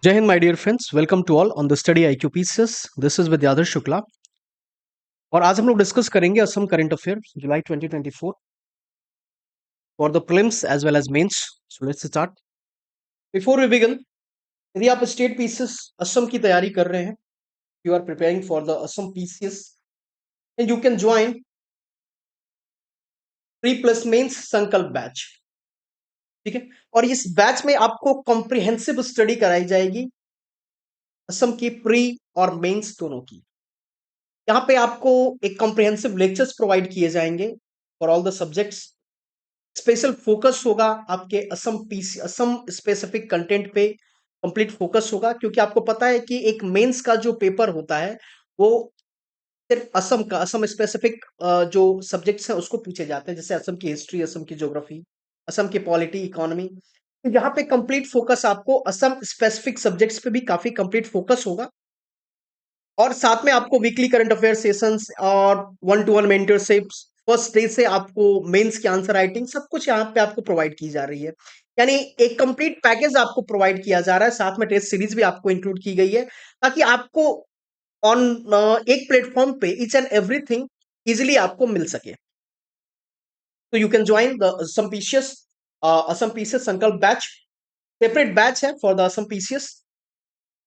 जय Hind my dear friends, welcome to all on the study IQ PCS. This is Vidyadhar Shukla और आज हम लोग डिस्कस करेंगे Assam current affair July 2024 for the prelims as well as mains. So let's start. Before we begin, यदि आप state PCS Assam की तैयारी कर रहे हैं, you are preparing for the Assam PCS and you can join pre plus mains Sankalp batch. ठीक है, और इस बैच में आपको कॉम्प्रिहेंसिव स्टडी कराई जाएगी असम की प्री और मेंस दोनों की। यहाँ पे आपको एक कॉम्प्रिहेंसिव लेक्चर्स प्रोवाइड किए जाएंगे for all the subjects. Special focus होगा आपके असम स्पेसिफिक कंटेंट पे कंप्लीट फोकस होगा, क्योंकि आपको पता है कि एक मेंस का जो पेपर होता है वो सिर्फ असम स्पेसिफिक जो सब्जेक्ट्स हैं उसको पूछे जाते हैं, जैसे असम की हिस्ट्री, असम की ज्योग्राफी, असम की पॉलिटी, इकोनॉमी। तो यहाँ पे कंप्लीट फोकस आपको असम स्पेसिफिक सब्जेक्ट्स पे भी काफी कंप्लीट फोकस होगा, और साथ में आपको वीकली करंट अफेयर सेशंस और one to one mentorships, first day से आपको मेंस की आंसर राइटिंग, सब कुछ यहाँ पे आपको प्रोवाइड की जा रही है। यानी एक कंप्लीट पैकेज आपको प्रोवाइड किया जा रहा है, साथ में टेस्ट सीरीज भी आपको इंक्लूड की गई है, ताकि आपको ऑन एक प्लेटफॉर्म पे ईच एंड एवरीथिंग इजिली आपको मिल सके। तो you can join the Assam PCS संकल्प बैच। सेपरेट बैच है फॉर द असम पीसीएस,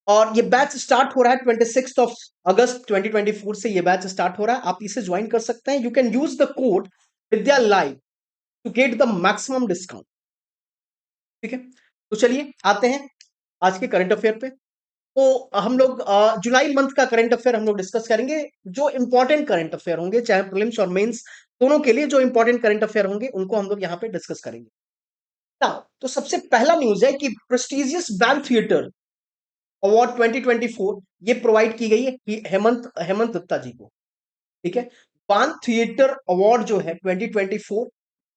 और ये बैच स्टार्ट हो रहा है 26 अगस्त 2024 से। ये बैच स्टार्ट हो रहा है, आप इसे ज्वाइन कर सकते हैं। You can use the code Vidya live to get the maximum discount. ठीक है, तो चलिए आते हैं आज के करंट अफेयर पे। तो हम लोग जुलाई मंथ का करंट अफेयर हम लोग डिस्कस करेंगे। जो इंपॉर्टेंट करंट अफेयर होंगे, चाहे प्रीलिम्स और मेंस दोनों के लिए जो इंपॉर्टेंट करंट अफेयर होंगे, उनको हम लोग यहाँ पे डिस्कस करेंगे ना। तो सबसे पहला न्यूज है कि प्रेस्टिजियस बैन थिएटर अवार्ड 2024 ये प्रोवाइड की गई है हेमंत हेमंत दत्ता जी को। ठीक है, बान थिएटर अवार्ड जो है 2024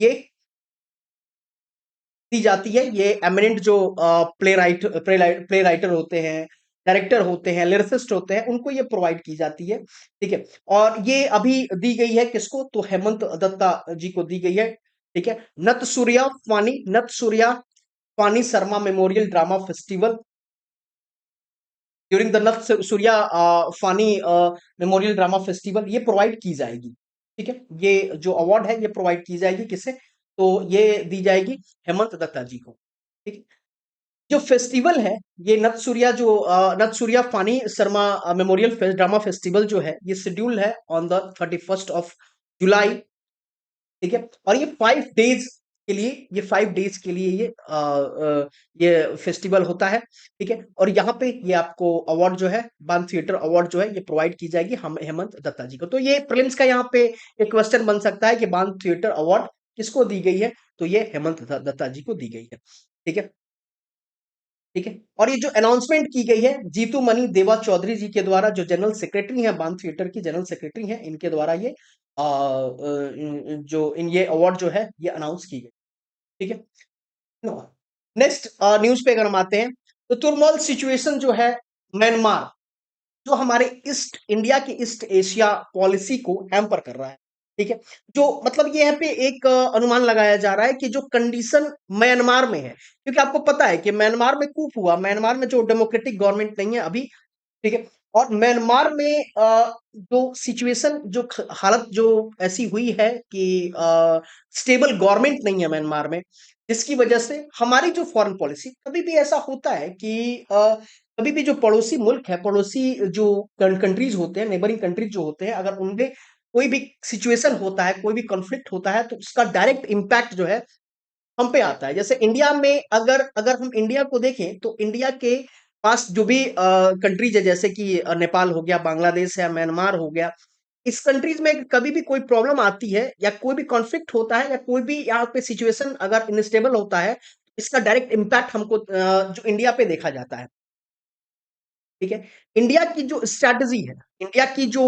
ये दी जाती है। ये एमिनेंट जो प्ले राइटर होते हैं, डायरेक्टर होते हैं, लिरिसिस्ट होते हैं, उनको ये प्रोवाइड की जाती है। ठीक है, और ये अभी दी गई है किसको? तो हेमंत दत्ता जी को दी गई है। ठीक है, नत Surya Fani Sharma memorial drama festival during the नथ Surya Fani memorial drama festival ये प्रोवाइड की जाएगी। ठीक है, ये जो अवार्ड है ये प्रोवाइड की जाएगी किसे? तो ये दी जाएगी हेमंत दत्ता जी को। ठीक है, जो फेस्टिवल है ये नथ Surya Fani Sharma memorial drama festival जो है, ये शेड्यूल है ऑन द 31 जुलाई। ठीक है, और ये 5 डेज के लिए ये फेस्टिवल होता है। ठीक है, और यहाँ पे ये आपको अवार्ड जो है, बान थिएटर अवार्ड जो है, ये प्रोवाइड की जाएगी हम हेमंत दत्ता जी को। तो ये प्रीलिम्स का यहाँ पे एक क्वेश्चन बन सकता है कि बान थिएटर अवार्ड किसको दी गई है? तो ये हेमंत दत्ता जी को दी गई है। ठीक है, ठीक है, और ये जो अनाउंसमेंट की गई है जीतू मनी देवा चौधरी जी के द्वारा, जो जनरल सेक्रेटरी हैं, बान थिएटर की जनरल सेक्रेटरी हैं, इनके द्वारा ये जो इन ये अवार्ड जो है ये अनाउंस की गई। ठीक है, नेक्स्ट न्यूज पे अगर हम आते हैं, तो तुर्मोल सिचुएशन जो है म्यांमार, जो हमारे ईस्ट इंडिया की ईस्ट एशिया पॉलिसी को हैम्पर कर रहा है। ठीक है, जो मतलब ये यहाँ पे एक अनुमान लगाया जा रहा है कि जो कंडीशन म्यांमार में है, क्योंकि आपको पता है कि म्यांमार में कूप हुआ, म्यांमार में जो डेमोक्रेटिक गवर्नमेंट नहीं है अभी। ठीक है, और म्यांमार में जो सिचुएशन हालत जो ऐसी हुई है कि स्टेबल गवर्नमेंट नहीं है म्यांमार में, जिसकी वजह से हमारी जो फॉरेन पॉलिसी, कभी भी ऐसा होता है कि कभी भी जो पड़ोसी मुल्क है, पड़ोसी जो कंट्रीज होते हैं, नेबरिंग कंट्रीज जो होते हैं, अगर उनमें कोई भी सिचुएशन होता है, कोई भी कॉन्फ्लिक्ट होता है, तो उसका डायरेक्ट इम्पैक्ट जो है हम पे आता है। जैसे इंडिया में अगर अगर हम इंडिया को देखें, तो इंडिया के पास जो भी कंट्रीज है, जैसे कि नेपाल हो गया, बांग्लादेश है, म्यांमार हो गया, इस कंट्रीज में कभी भी कोई प्रॉब्लम आती है या कोई भी कॉन्फ्लिक्ट होता है या कोई भी यहाँ पे सिचुएशन अगर इनस्टेबल होता है, इसका डायरेक्ट इम्पैक्ट हमको जो इंडिया पे देखा जाता है। ठीक है, इंडिया की जो स्ट्रैटेजी है, इंडिया की जो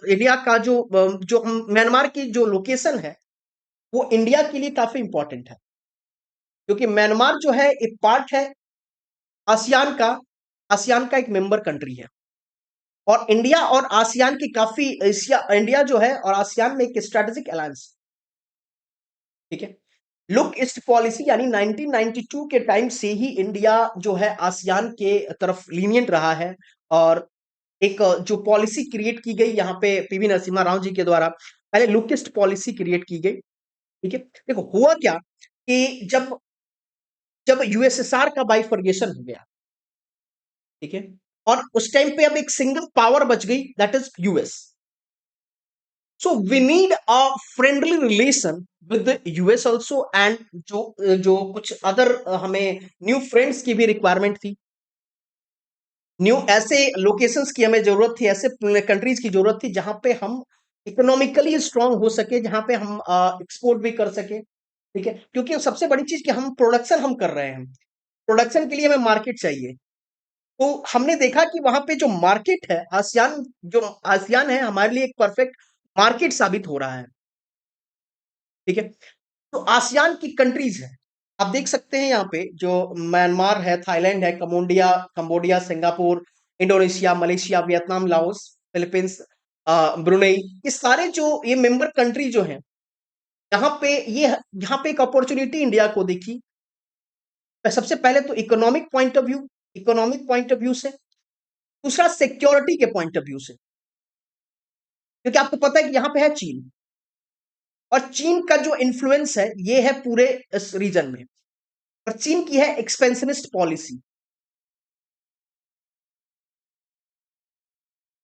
इंडिया का जो म्यांमार की जो लोकेशन है, वो इंडिया के लिए काफी इंपॉर्टेंट है, क्योंकि म्यांमार जो है एक पार्ट है आसियान का, आसियान का एक मेंबर कंट्री है, और इंडिया और आसियान की काफी एशिया इंडिया जो है और आसियान में एक स्ट्रेटेजिक अलायंस। ठीक है, लुक ईस्ट पॉलिसी यानी 1992 के टाइम से ही इंडिया जो है आसियान के तरफ लीनियंट रहा है। और एक जो पॉलिसी क्रिएट की गई यहाँ पे पीवी नरसिम्हा राव जी के द्वारा, पहले लुक ईस्ट पॉलिसी क्रिएट की गई। ठीक है, देखो हुआ क्या कि जब जब यूएसएसआर का बाइफर्गेशन हो गया, ठीक है, और उस टाइम पे अब एक सिंगल पावर बच गई, that is US. So we need a friendly relation with US also, and जो जो कुछ अदर हमें न्यू फ्रेंड्स की भी रिक्वायरमेंट थी, न्यू ऐसे लोकेशंस की हमें जरूरत थी, ऐसे कंट्रीज की जरूरत थी जहां पे हम इकोनॉमिकली स्ट्रांग हो सके, जहां पे हम एक्सपोर्ट भी कर सके। ठीक है, क्योंकि सबसे बड़ी चीज कि हम प्रोडक्शन हम कर रहे हैं, प्रोडक्शन के लिए हमें मार्केट चाहिए। तो हमने देखा कि वहां पे जो मार्केट है आसियान, जो आसियान है हमारे लिए एक परफेक्ट मार्केट साबित हो रहा है। ठीक है, तो आसियान की कंट्रीज है, आप देख सकते हैं यहाँ पे जो म्यांमार है, थाईलैंड है, Cambodia Cambodia, Singapore, Indonesia, Malaysia, Vietnam, Laos, Philippines, Brunei, ये सारे जो ये मेंबर कंट्री जो हैं, यहाँ पे ये यहाँ पे एक अपॉर्चुनिटी इंडिया को देखी। सबसे पहले तो इकोनॉमिक पॉइंट ऑफ व्यू से, दूसरा सिक्योरिटी के पॉइंट ऑफ व्यू से, क्योंकि आपको पता है कि यहाँ पे है चीन, और चीन का जो इन्फ्लुएंस है ये है पूरे इस रीजन में, और चीन की है एक्सपेंशनिस्ट पॉलिसी।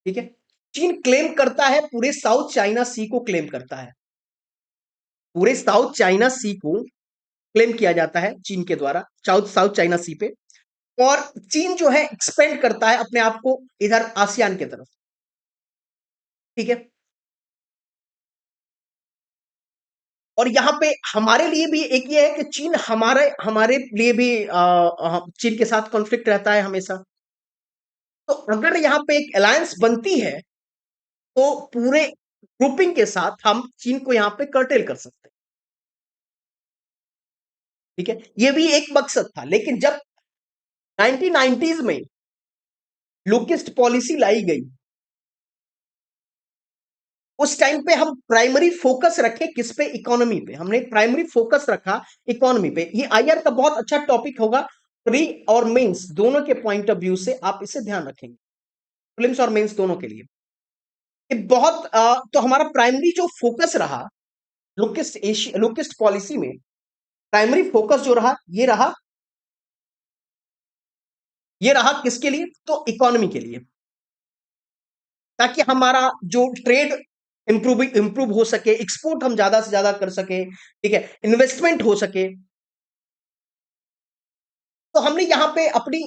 ठीक है, चीन क्लेम करता है पूरे साउथ चाइना सी को, क्लेम करता है पूरे साउथ चाइना सी को, क्लेम किया जाता है चीन के द्वारा साउथ साउथ चाइना सी पे। और चीन जो है एक्सपेंड करता है अपने आप को इधर आसियान की तरफ। ठीक है, और यहाँ पे हमारे लिए भी एक ये है कि चीन हमारे हमारे लिए भी चीन के साथ कॉन्फ्लिक्ट रहता है हमेशा। तो अगर यहाँ पे एक अलायंस बनती है तो पूरे ग्रुपिंग के साथ हम चीन को यहाँ पे कर्टेल कर सकते हैं। ठीक है, ये भी एक मकसद था, लेकिन जब 1990s में लोकेस्ट पॉलिसी लाई गई, उस टाइम पे हम प्राइमरी फोकस रखे किस पे, इकोनॉमी पे, हमने प्राइमरी फोकस रखा इकोनॉमी पे। ये आईआर का बहुत अच्छा टॉपिक होगा, प्री और मेंस दोनों के पॉइंट ऑफ व्यू से आप इसे ध्यान रखेंगे, प्रीलिम्स और मेंस दोनों के लिए ये बहुत तो हमारा प्राइमरी जो फोकस रहा लोकेस्ट पॉलिसी में, प्राइमरी फोकस जो रहा ये रहा किसके लिए, तो इकोनॉमी के लिए, ताकि हमारा जो ट्रेड इंप्रूव हो सके, एक्सपोर्ट हम ज्यादा से ज्यादा कर सके, ठीक है, इन्वेस्टमेंट हो सके। तो हमने यहाँ पे अपनी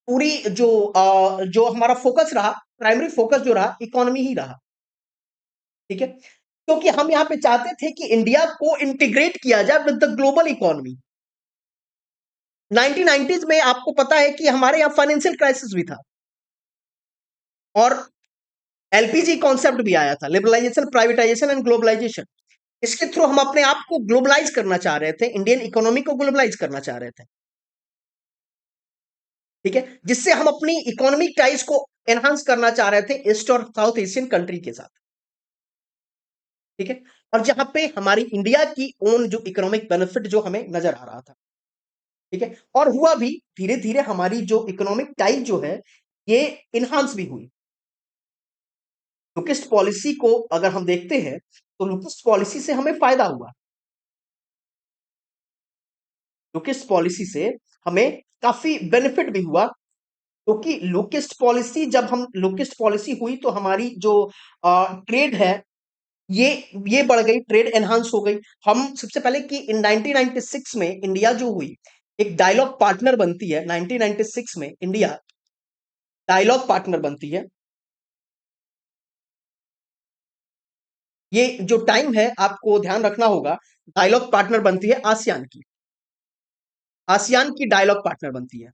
पूरी जो हमारा फोकस रहा, प्राइमरी फोकस जो रहा इकोनॉमी ही रहा। ठीक है, क्योंकि हम यहाँ पे चाहते थे कि इंडिया को इंटीग्रेट किया जाए with the global economy. 1990s में आपको पता है कि हमारे यहाँ फाइनेंशियल क्राइसिस भी था, और एलपीजी कॉन्सेप्ट भी आया था, लिबरलाइजेशन, प्राइवेटाइजेशन एंड ग्लोबलाइजेशन। इसके थ्रू हम अपने आप को ग्लोबलाइज करना चाह रहे थे, इंडियन इकोनॉमी को ग्लोबलाइज करना चाह रहे थे। ठीक है, जिससे हम अपनी इकोनॉमिक टाइज को एनहांस करना चाह रहे थे ईस्ट और साउथ एशियन कंट्री के साथ। ठीक है, और जहां पे हमारी इंडिया की ओन जो इकोनॉमिक बेनिफिट जो हमें नजर आ रहा था। ठीक है, और हुआ भी, धीरे धीरे हमारी जो इकोनॉमिक टाइज जो है ये इनहांस भी हुई। लुकिस्ट पॉलिसी को अगर हम देखते हैं तो लुकिस्ट पॉलिसी से हमें फायदा हुआ, लुकिस्ट पॉलिसी से हमें काफी बेनिफिट भी हुआ, क्योंकि लोकेस्ट पॉलिसी, जब हम लोकेस्ट पॉलिसी हुई तो हमारी जो ट्रेड है ये ये बढ़ गई, ट्रेड एनहांस हो गई। हम सबसे पहले कि इन 1996 में इंडिया जो हुई एक डायलॉग पार्टनर बनती है, 1996 में इंडिया डायलॉग पार्टनर बनती है। ये जो टाइम है आपको ध्यान रखना होगा, डायलॉग पार्टनर बनती है आसियान की, आसियान की डायलॉग पार्टनर बनती है।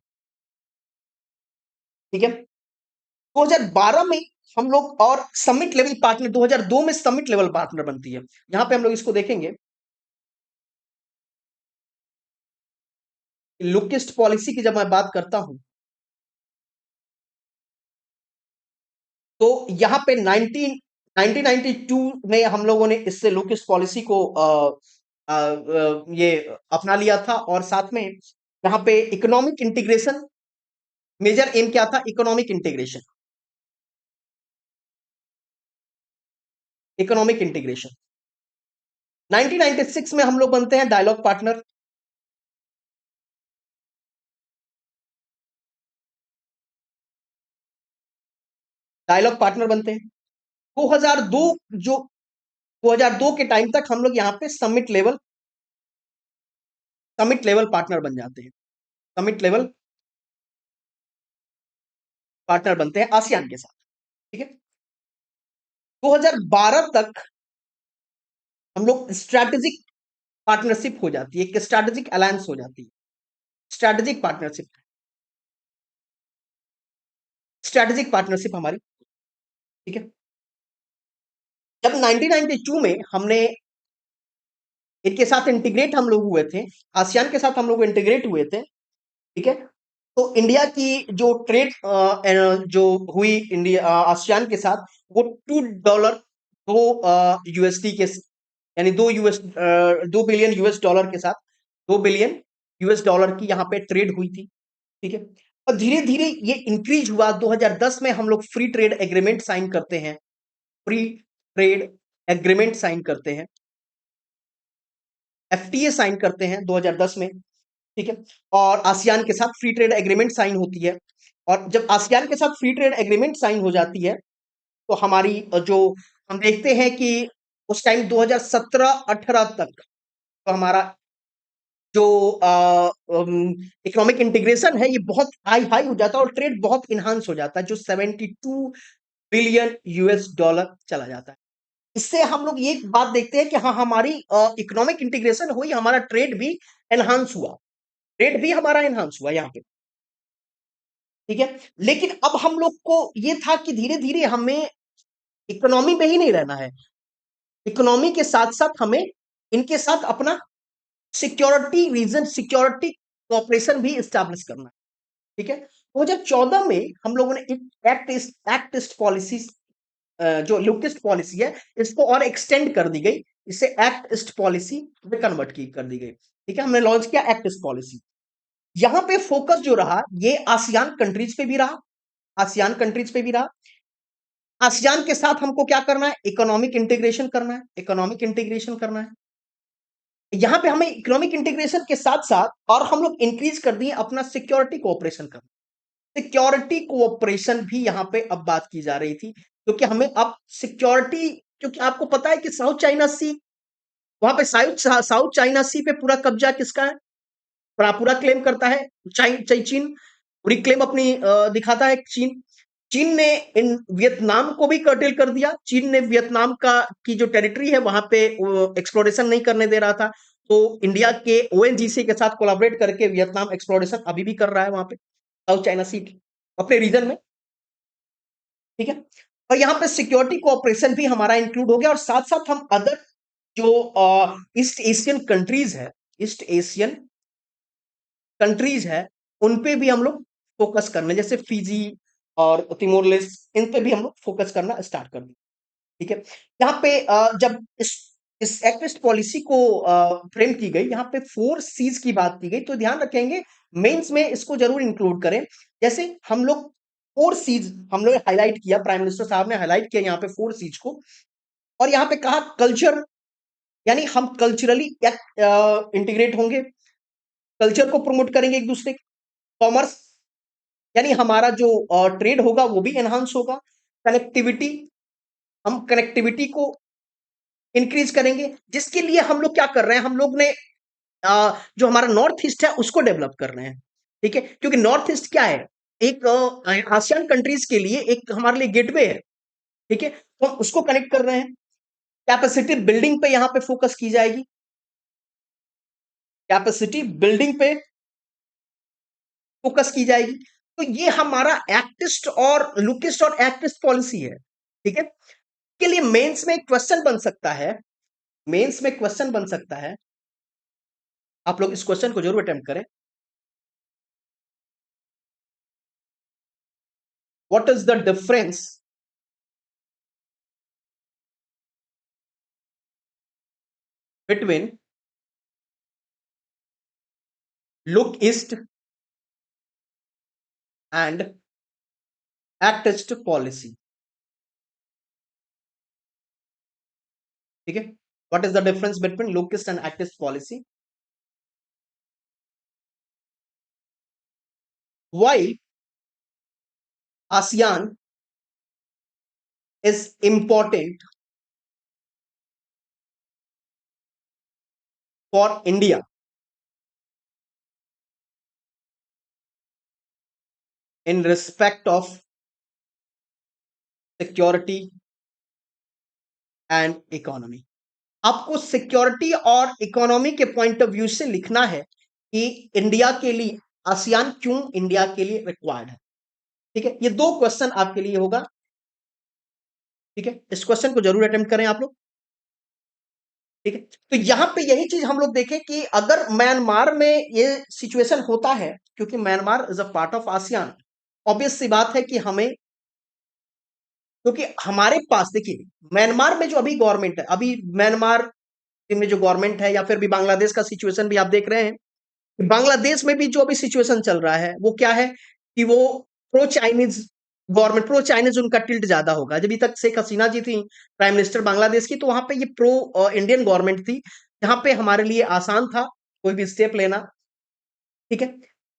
ठीक है, 2012 में हम लोग और समिट लेवल पार्टनर, 2002 में समिट लेवल पार्टनर बनती है। यहां पे हम लोग इसको देखेंगे, लुकिस्ट पॉलिसी की जब मैं बात करता हूं तो यहां पे 1992 में हम लोगों ने इससे लुकिस्ट पॉलिसी को ये अपना लिया था। और साथ में यहाँ पे इकोनॉमिक इंटीग्रेशन, मेजर एम क्या था? Economic integration, economic integration. 1996 में हम लोग बनते हैं डायलॉग पार्टनर। डायलॉग पार्टनर बनते हैं 2002, जो 2002 के टाइम तक हम लोग यहाँ पे समिट लेवल पार्टनर बन जाते हैं। समिट लेवल पार्टनर बनते हैं आसियान के साथ। ठीक है। 2012 तक हम लोग स्ट्रैटेजिक पार्टनरशिप हो जाती है, एक स्ट्रैटेजिक अलायंस हो जाती है। स्ट्रैटेजिक पार्टनरशिप, स्ट्रैटेजिक पार्टनरशिप हमारी। ठीक है। जब 1992 में हमने इनके साथ इंटीग्रेट हम लोग हुए थे, आसियान के साथ हम लोग इंटीग्रेट हुए थे। ठीक है। तो इंडिया की जो ट्रेड जो हुई इंडिया आसियान के साथ, वो $2, 2 USD के, यानी 2 बिलियन US डॉलर के साथ, 2 बिलियन US डॉलर की यहाँ पे ट्रेड हुई थी। ठीक है। और धीरे धीरे ये इंक्रीज हुआ। 2010 में हम लोग फ्री ट्रेड एग्रीमेंट साइन करते हैं, फ्री ट्रेड एग्रीमेंट साइन करते हैं, FTA साइन करते हैं 2010 में। ठीक है। और आसियान के साथ फ्री ट्रेड एग्रीमेंट साइन होती है। और जब आसियान के साथ फ्री ट्रेड एग्रीमेंट साइन हो जाती है, तो हमारी जो हम देखते हैं कि उस टाइम 2017-18 तक तो हमारा जो इकोनॉमिक इंटीग्रेशन है ये बहुत हाई हाई हो जाता है और ट्रेड बहुत इनहांस हो जाता है, जो 72 बिलियन US डॉलर चला जाता है। इससे हम लोग ये बात देखते हैं कि हाँ, हमारी इकोनॉमिक इंटीग्रेशन हुई, हमारा ट्रेड भी एनहांस हुआ, ट्रेड भी हमारा एनहांस हुआ यहाँ पे। ठीक है। लेकिन अब हम लोग को ये था कि धीरे धीरे हमें इकोनॉमी में ही नहीं रहना है, इकोनॉमी के साथ साथ हमें इनके साथ अपना सिक्योरिटी रीजन, सिक्योरिटी कोऑपरेशन भी स्टैब्लिश करना है। ठीक है। 2014 में हम लोगों ने एक एक्ट ईस्ट पॉलिसी, जो लुकिस्ट पॉलिसी है, इसको और एक्सटेंड कर दी गई, इसे एक्ट ईस्ट पॉलिसी में कन्वर्ट की कर दी गई। ठीक है। हमने लॉन्च किया एक्ट ईस्ट पॉलिसी। यहां पे फोकस जो रहा, ये आसियान कंट्रीज पे भी रहा, आसियान कंट्रीज पे भी रहा। आसियान के साथ हमको क्या करना है? इकोनॉमिक इंटीग्रेशन करना है, इकोनॉमिक इंटीग्रेशन करना है। यहां पे हमें इकोनॉमिक इंटीग्रेशन के साथ साथ और हम लोग इंक्रीज कर दिए अपना सिक्योरिटी कोऑपरेशन करना। सिक्योरिटी कोऑपरेशन भी यहां पे अब बात की जा रही थी, क्योंकि हमें अब सिक्योरिटी, क्योंकि आपको पता है कि साउथ चाइना सी, वहां पे साउथ साउथ चाइना सी पे पूरा कब्जा किसका है? पूरा पूरा क्लेम करता है चीन, पूरी क्लेम अपनी दिखाता है चीन। चीन ने इन वियतनाम को भी कर्टेल कर दिया। चीन ने वियतनाम का की जो टेरिटरी है वहां पे एक्सप्लोरेशन नहीं करने दे रहा था। तो इंडिया के ONGC के साथ कोलैबोरेट करके वियतनाम एक्सप्लोरेशन अभी भी कर रहा है वहां पे, साउथ चाइना सी अपने रीजन में। ठीक है। और यहाँ पे सिक्योरिटी कोऑपरेशन भी हमारा इंक्लूड हो गया, और साथ साथ हम अदर जो ईस्ट एशियन कंट्रीज है, ईस्ट एशियन कंट्रीज है, उन पे भी हम लोग फोकस करने, जैसे फिजी और तिमोर लेस्टे, इन पे भी हम लोग फोकस करना स्टार्ट कर दिए। ठीक है। यहाँ पे जब इस एक्विस्ट पॉलिसी को फ्रेम की गई, यहाँ पे 4 C's की बात की गई, तो ध्यान रखेंगे मेंस में इसको जरूर इंक्लूड करें। जैसे हम लोग 4 C's हम लोग हाईलाइट किया, प्राइम मिनिस्टर साहब ने हाईलाइट किया यहाँ पे 4 C's को। और यहाँ पे कहा कल्चर, यानी हम कल्चरली इंटीग्रेट होंगे, कल्चर को प्रमोट करेंगे एक दूसरे। कॉमर्स, यानी हमारा जो ट्रेड होगा वो भी एनहांस होगा। कनेक्टिविटी, हम कनेक्टिविटी को इंक्रीज करेंगे, जिसके लिए हम लोग क्या कर रहे हैं, हम लोग ने जो हमारा नॉर्थ ईस्ट है उसको डेवलप कर रहे हैं। ठीक है। क्योंकि नॉर्थ ईस्ट क्या है, एक आसियान कंट्रीज के लिए एक हमारे लिए गेटवे है। ठीक है। तो हम उसको कनेक्ट कर रहे हैं। कैपेसिटी बिल्डिंग पे यहाँ पे फोकस की जाएगी, कैपेसिटी बिल्डिंग पे फोकस की जाएगी। तो ये हमारा एक्टिस्ट और लुकिस्ट और एक्टिस्ट पॉलिसी है। ठीक है। के लिए मेंस में क्वेश्चन बन सकता है, मेंस में क्वेश्चन बन सकता है, आप लोग इस क्वेश्चन को जरूर अटेम्प्ट करें। What is the difference between look east and act east policy. ठीक है, what is the difference between look east and act east policy? Why ASEAN is important for India in respect of security and economy। आपको security और economy के point of view से लिखना है कि India के लिए आसियान क्यों इंडिया के लिए रिक्वायर्ड है। ठीक है, ये दो क्वेश्चन आपके लिए होगा। ठीक है, इस क्वेश्चन को जरूर अटेम्प्ट करें आप लोग। ठीक है, तो यहां पे यही चीज हम लोग देखें कि अगर म्यांमार में ये सिचुएशन होता है, क्योंकि Myanmar is a part of ASEAN, obvious सी बात है कि हमें, क्योंकि हमारे पास देखिए म्यांमार में जो अभी गवर्नमेंट है, अभी म्यांमार में जो गवर्नमेंट है या फिर भी बांग्लादेश का सिचुएशन भी आप देख रहे हैं, बांग्लादेश में भी जो अभी सिचुएशन चल रहा है वो क्या है कि वो pro Chinese government, pro Chinese उनका टिल्ट ज्यादा होगा। जब अभी तक शेख हसीना जी थी प्राइम मिनिस्टर बांग्लादेश की, तो वहां पे ये प्रो इंडियन गवर्नमेंट थी, जहां पे हमारे लिए आसान था कोई भी स्टेप लेना। ठीक है,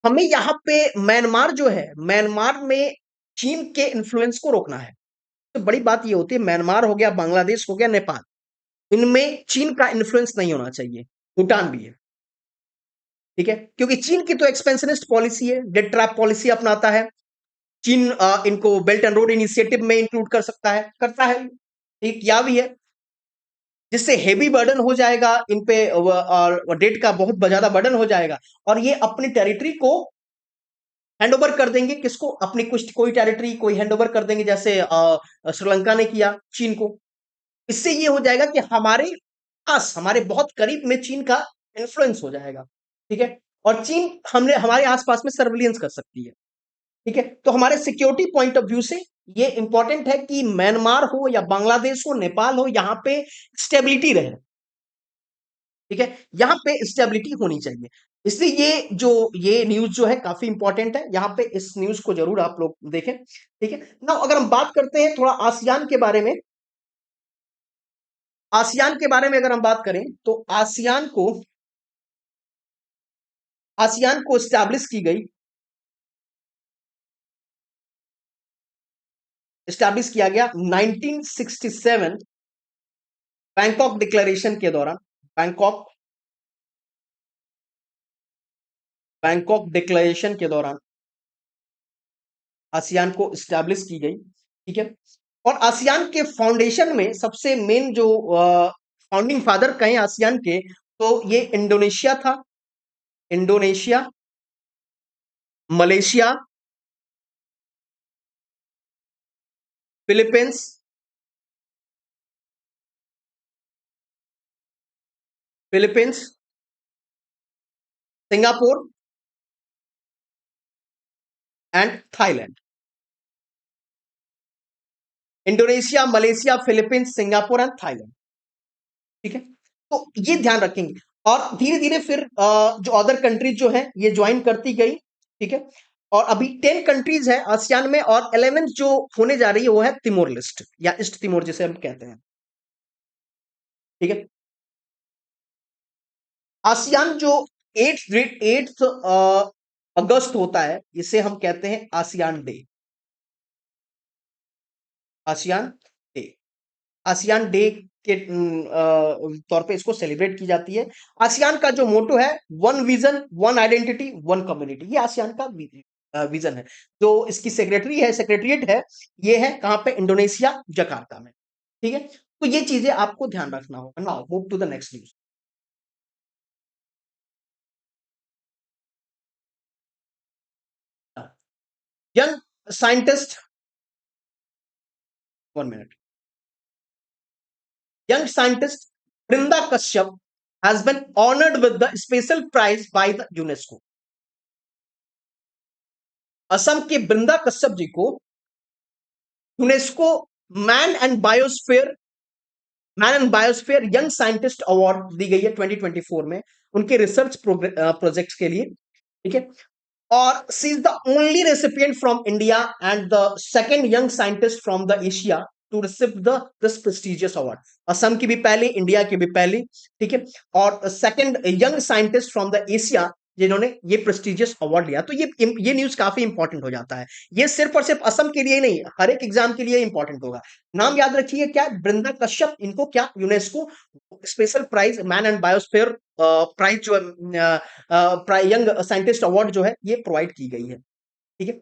हमें यहाँ पे म्यांमार जो है, म्यांमार में चीन के इन्फ्लुएंस को रोकना है। तो बड़ी बात ये होती है, म्यांमार हो गया, बांग्लादेश हो गया, नेपाल, इनमें चीन का इन्फ्लुएंस नहीं होना चाहिए। भूटान भी है। ठीक है, क्योंकि चीन की तो एक्सपेंशनिस्ट पॉलिसी है, डेट ट्रैप पॉलिसी अपनाता है चीन। इनको बेल्ट एंड रोड इनिशिएटिव में इंक्लूड कर सकता है, करता है, ठीक किया भी है, जिससे हेवी बर्डन हो जाएगा इन पे और डेट का बहुत ज्यादा बर्डन हो जाएगा, और ये अपनी टेरिटरी को हैंड ओवर कर देंगे। किसको? अपनी कुछ कोई टेरिटरी कोई हैंड ओवर कर देंगे, जैसे श्रीलंका ने किया चीन को। इससे ये हो जाएगा कि हमारे पास, हमारे बहुत करीब में चीन का इन्फ्लुएंस हो जाएगा। ठीक है, और चीन हमने हमारे आसपास में सर्विलियंस कर सकती है। ठीक है, तो हमारे सिक्योरिटी पॉइंट ऑफ व्यू से ये इंपॉर्टेंट है कि म्यांमार हो या बांग्लादेश हो, नेपाल हो, यहां पे स्टेबिलिटी रहे। ठीक है, यहां पे स्टेबिलिटी होनी चाहिए। इसलिए ये न्यूज जो है काफी इंपॉर्टेंट है, यहां पे इस न्यूज को जरूर आप लोग देखें। ठीक है ना, अगर हम बात करते हैं थोड़ा आसियान के बारे में, आसियान के बारे में अगर हम बात करें तो आसियान को स्टैब्लिश की गई, स्टैब्लिश किया गया 1967 बैंकॉक डिक्लेरेशन के दौरान। बैंकॉक बैंकॉक डिक्लेरेशन के दौरान आसियान को स्टैब्लिश की गई। ठीक है, और आसियान के फाउंडेशन में सबसे मेन जो फाउंडिंग फादर कहें आसियान के, तो ये इंडोनेशिया था। Indonesia, Malaysia, Philippines, Philippines, Singapore and Thailand. Indonesia, Malaysia, Philippines, Singapore and Thailand. ठीक है, तो ये ध्यान रखेंगे, और धीरे धीरे फिर जो अदर कंट्रीज जो है ये ज्वाइन करती गई। ठीक है, और अभी 10 कंट्रीज है आसियान में, और 11 जो होने जा रही है वो है तिमोर लिस्ट, या ईस्ट तिमोर जिसे हम कहते हैं। ठीक है, आसियान जो 8 अगस्त होता है, इसे हम कहते हैं ASEAN day. ASEAN day, ASEAN day के तौर पे इसको सेलिब्रेट की जाती है। आसियान का जो मोटो है, one vision, one identity, one community, ये आसियान का विजन है। जो इसकी सेक्रेटरी है, सेक्रेटरीट है, ये है कहां पे? इंडोनेशिया, जकार्ता में। ठीक है, तो ये चीजें आपको ध्यान रखना होगा। Now move to the next news. Young scientist, 1 minute. Young scientist Brinda Kashyap has been honored with the special prize by the UNESCO। Assam के बृंदा कश्यप जी को UNESCO man and biosphere man and biosphere young scientist award दी गई है 2024 में, उनके research projects के लिए। ठीक है, or she is the only recipient from India and the second young scientist from the Asia to receive the this prestigious award. Assam की भी पहली, इंडिया की भी पहली, ठीक है, और second young scientist from the Asia जिन्होंने ये प्रेस्टिजियस अवार्ड लिया। तो ये न्यूज काफी इंपॉर्टेंट हो जाता है। ये सिर्फ और सिर्फ असम के लिए नहीं, हर एक एग्जाम के लिए इंपॉर्टेंट होगा। नाम याद रखिए, क्या बृंदा कश्यप, इनको क्या UNESCO special prize man and biosphere prize जो यंग साइंटिस्ट अवार्ड जो है ये प्रोवाइड की गई है। ठीक है,